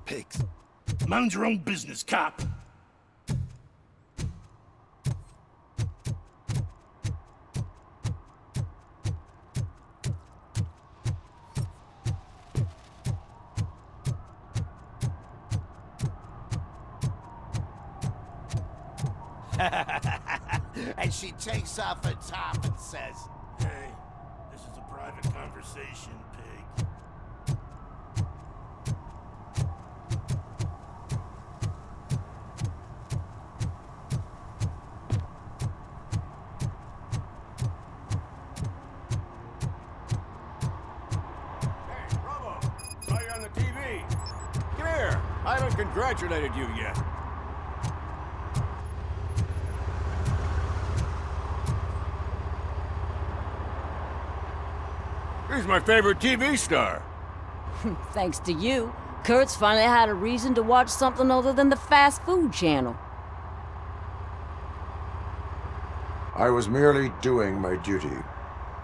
Pigs. Mind your own business, cop. And she takes off her top and says, Hey, this is a private conversation, pig. Hey, Robo! Saw you on the TV. Come here. I haven't congratulated you yet. He's my favorite TV star. Thanks to you. Kurt's finally had a reason to watch something other than the fast food channel. I was merely doing my duty.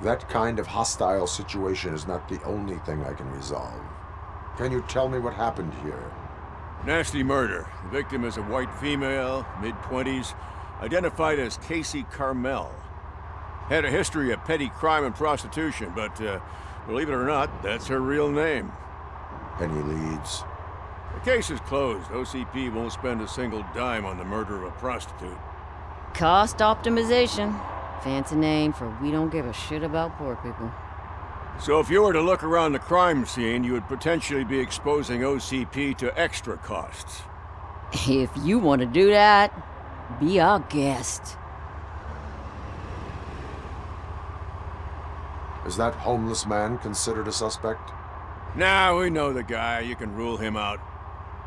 That kind of hostile situation is not the only thing I can resolve. Can you tell me what happened here? Nasty murder. The victim is a white female, mid-20s, identified as Casey Carmel. Had a history of petty crime and prostitution, but believe it or not, that's her real name. Any leads? The case is closed. OCP won't spend a single dime on the murder of a prostitute. Cost optimization. Fancy name for we don't give a shit about poor people. So if you were to look around the crime scene, you would potentially be exposing OCP to extra costs. If you want to do that, be our guest. Is that homeless man considered a suspect? Nah, we know the guy. You can rule him out.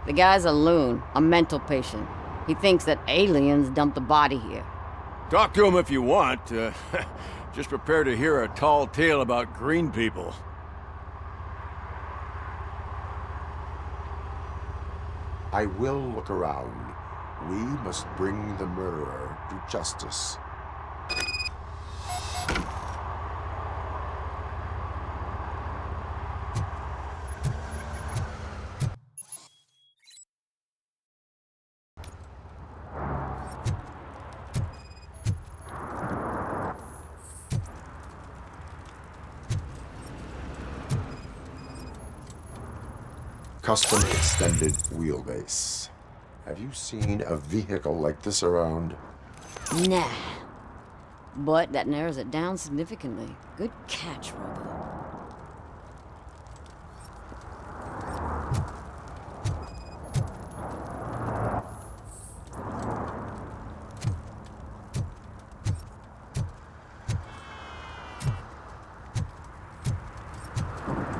The guy's a loon, a mental patient. He thinks that aliens dumped the body here. Talk to him if you want. Just prepare to hear a tall tale about green people. I will look around. We must bring the murderer to justice. Custom extended wheelbase. Have you seen a vehicle like this around? Nah. But that narrows it down significantly. Good catch, Robo.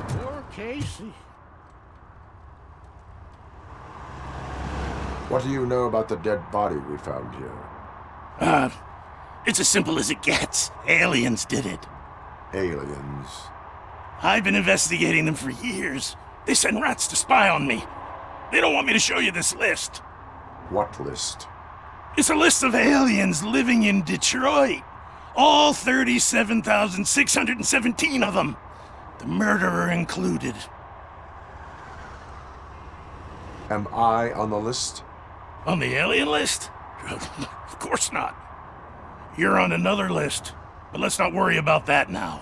Poor Casey. What do you know about the dead body we found here? It's as simple as it gets. Aliens did it. Aliens? I've been investigating them for years. They send rats to spy on me. They don't want me to show you this list. What list? It's a list of aliens living in Detroit. All 37,617 of them. The murderer included. Am I on the list? On the alien list? Of course not. You're on another list, but let's not worry about that now.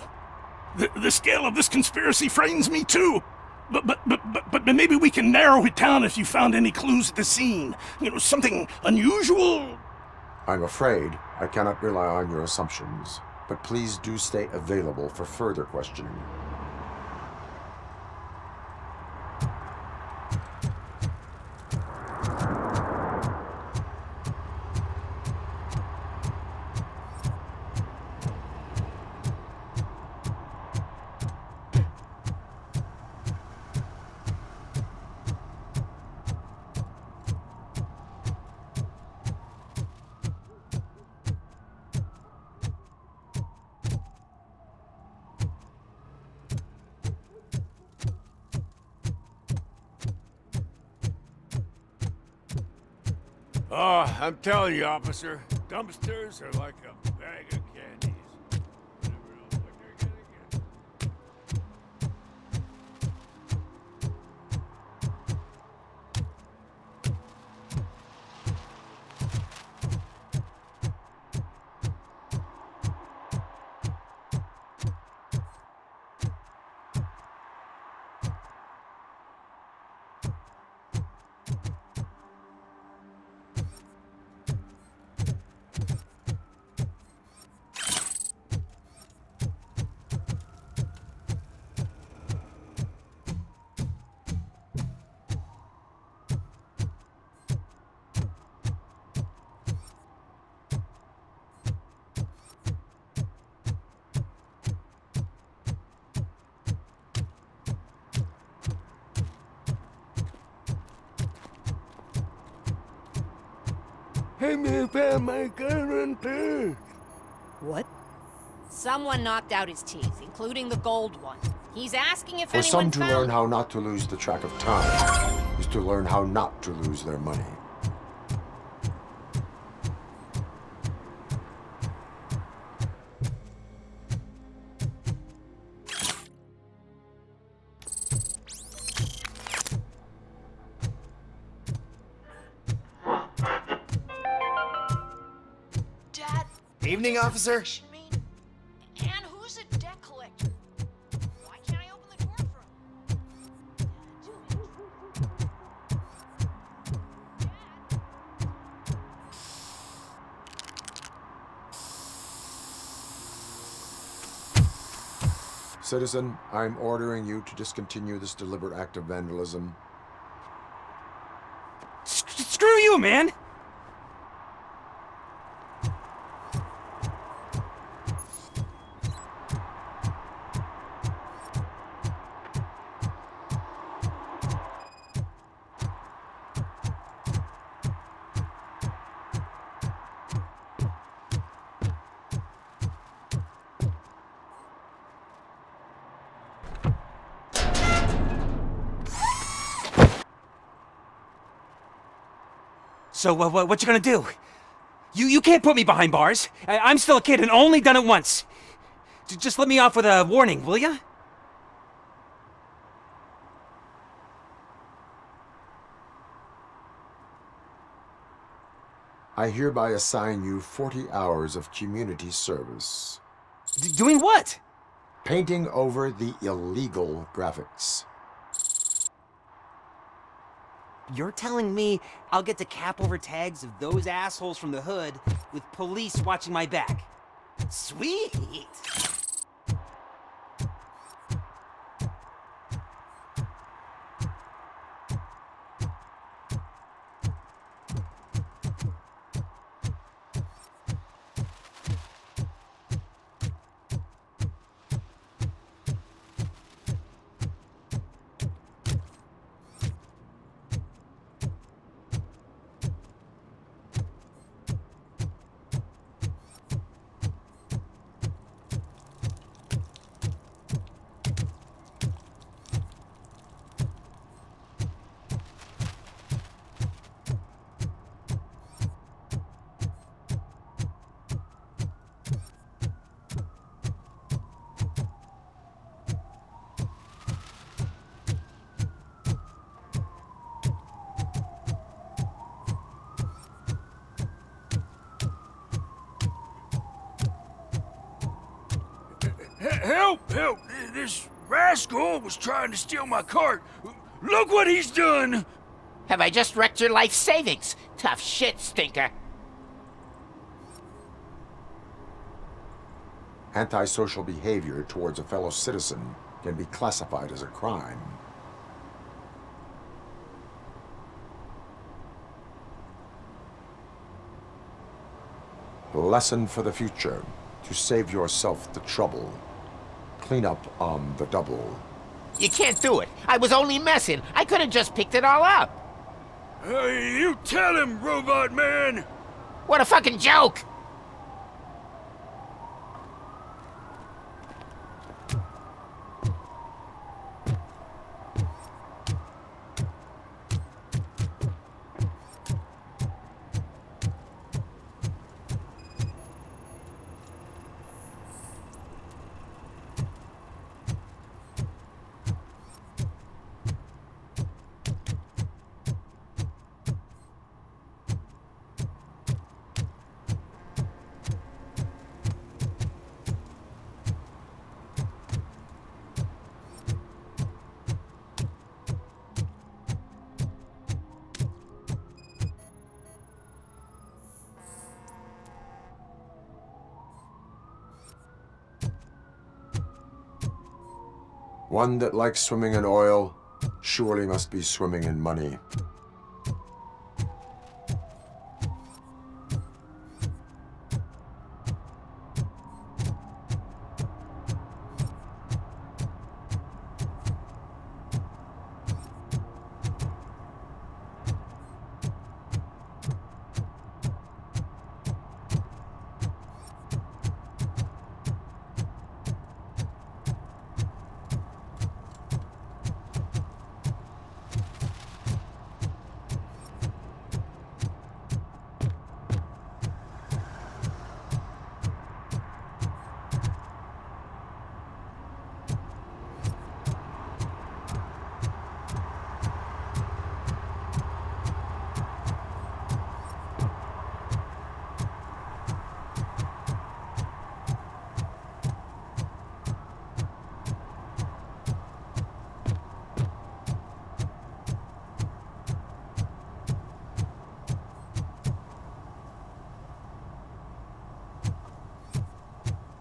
The scale of this conspiracy frightens me too. But maybe we can narrow it down if you found any clues at the scene. You know, something unusual. I'm afraid I cannot rely on your assumptions, but please do stay available for further questioning. Oh, I'm telling you, officer, dumpsters are like a bag of candies. Never know what you're gonna get. Hey, man, found my gun on purse. What? Someone knocked out his teeth, including the gold one. He's asking if For some anyone's to found... learn how not to lose the track of time is to learn how not to lose their money. Dad. Evening, officer. And who's a debt collector? Why can't I open the door for Citizen, I'm ordering you to discontinue this deliberate act of vandalism. Screw you, man! So, what you gonna do? You can't put me behind bars. I'm still a kid and only done it once. Just let me off with a warning, will ya? I hereby assign you 40 hours of community service. Doing what? Painting over the illegal graphics. You're telling me I'll get to cap over tags of those assholes from the hood with police watching my back? Sweet! Help! Help! This rascal was trying to steal my cart. Look what he's done! Have I just wrecked your life savings? Tough shit, stinker. Antisocial behavior towards a fellow citizen can be classified as a crime. Lesson for the future. To save yourself the trouble. Clean up on the double. You can't do it. I was only messing. I could have just picked it all up. You tell him, Robot Man! What a fucking joke! One that likes swimming in oil surely must be swimming in money.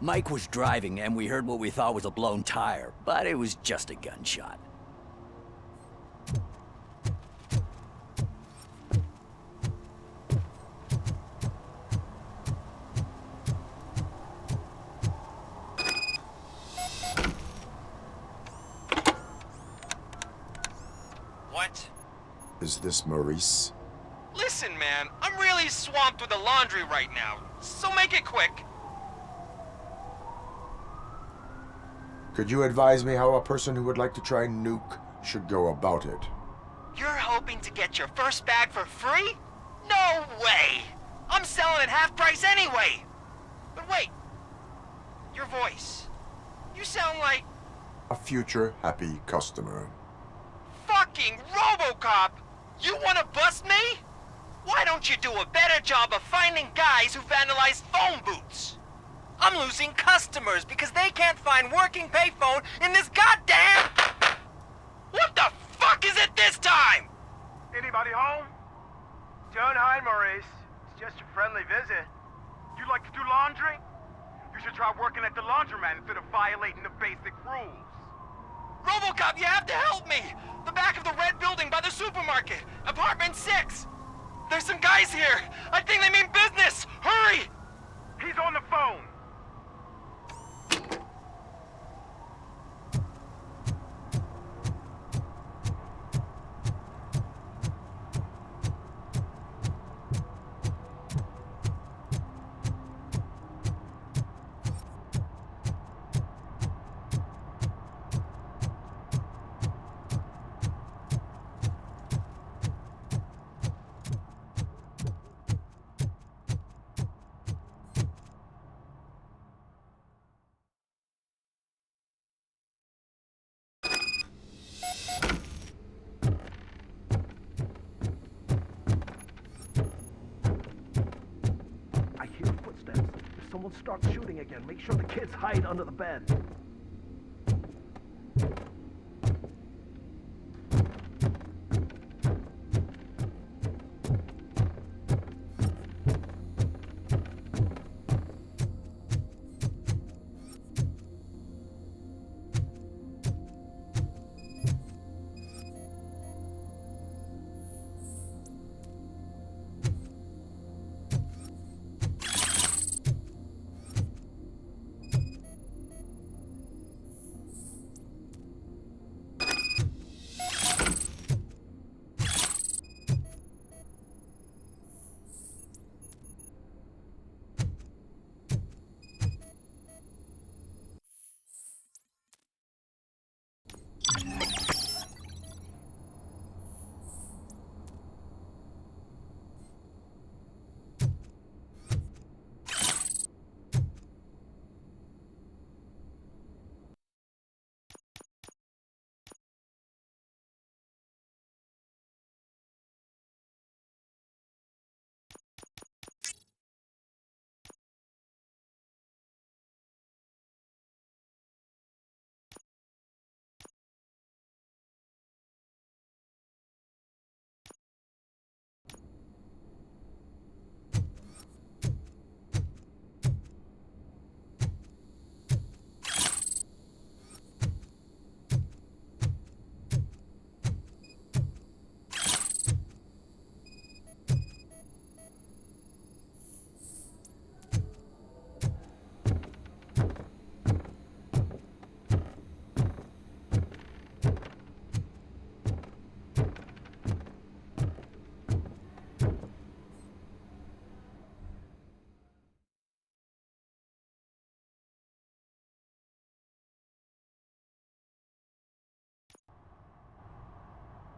Mike was driving and we heard what we thought was a blown tire, but it was just a gunshot. What? Is this Maurice? Listen, man, I'm really swamped with the laundry right now, so make it quick. Could you advise me how a person who would like to try Nuke should go about it? You're hoping to get your first bag for free? No way! I'm selling at half price anyway! But wait, your voice. You sound like A future happy customer. fucking Robocop! You wanna bust me? Why don't you do a better job of finding guys who vandalize phone booths? I'm losing customers because they can't find working payphone in this goddamn... What the fuck is it this time? Anybody home? Don't hide, Maurice. It's just a friendly visit. You like to do laundry? You should try working at the laundromat instead of violating the basic rules. Robocop, you have to help me! The back of the red building by the supermarket. Apartment 6. There's some guys here. I think they mean business. Hurry! He's on the phone. I hear footsteps. If someone starts shooting again, make sure the kids hide under the bed.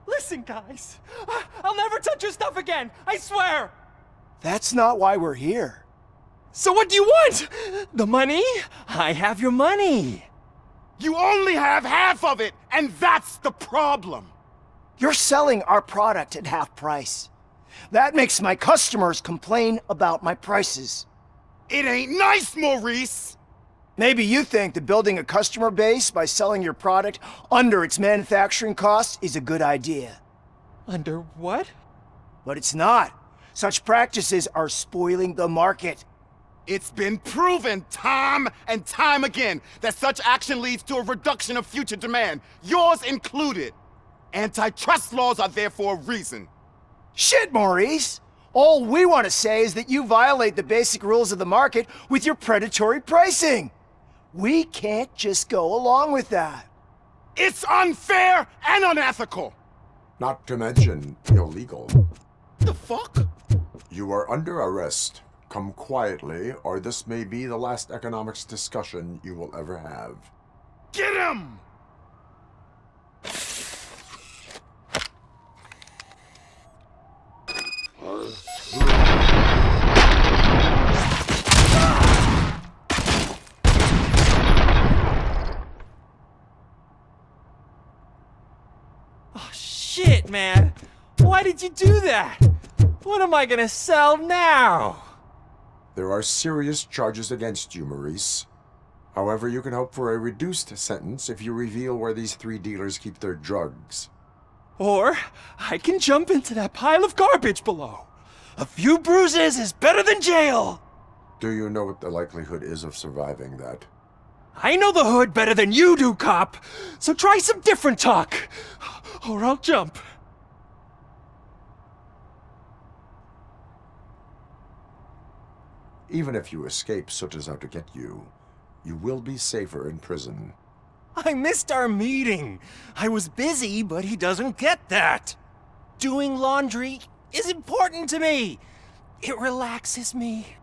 Listen, guys. I'll never touch your stuff again. I swear. That's not why we're here. So what do you want? The money? I have your money. You only have half of it, and that's the problem. You're selling our product at half price. That makes my customers complain about my prices. It ain't nice, Maurice! Maybe you think that building a customer base by selling your product under its manufacturing costs is a good idea. Under what? But it's not. Such practices are spoiling the market. It's been proven time and time again that such action leads to a reduction of future demand, yours included. Antitrust laws are there for a reason. Shit, Maurice! All we want to say is that you violate the basic rules of the market with your predatory pricing. We can't just go along with that. It's unfair and unethical! Not to mention illegal. The fuck? You are under arrest. Come quietly, or this may be the last economics discussion you will ever have. Get him! Oh, shit, man. Why did you do that? What am I gonna sell now? There are serious charges against you, Maurice. However, you can hope for a reduced sentence if you reveal where these 3 dealers keep their drugs. Or I can jump into that pile of garbage below. A few bruises is better than jail. Do you know what the likelihood is of surviving that? I know the hood better than you do, cop. So try some different talk, or I'll jump. Even if you escape Soot is out to get you, you will be safer in prison. I missed our meeting. I was busy, but he doesn't get that. Doing laundry is important to me. It relaxes me.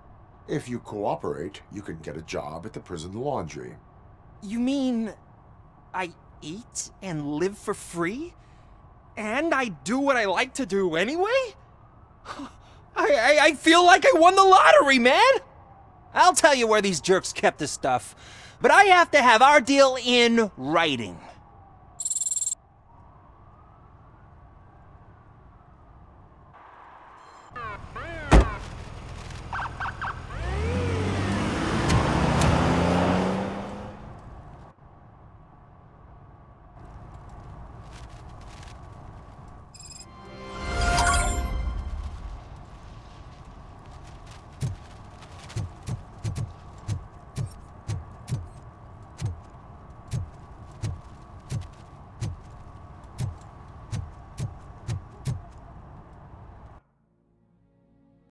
If you cooperate, you can get a job at the prison laundry. You mean I eat and live for free? And I do what I like to do anyway? I feel like I won the lottery, man! I'll tell you where these jerks kept the stuff, but I have to have our deal in writing.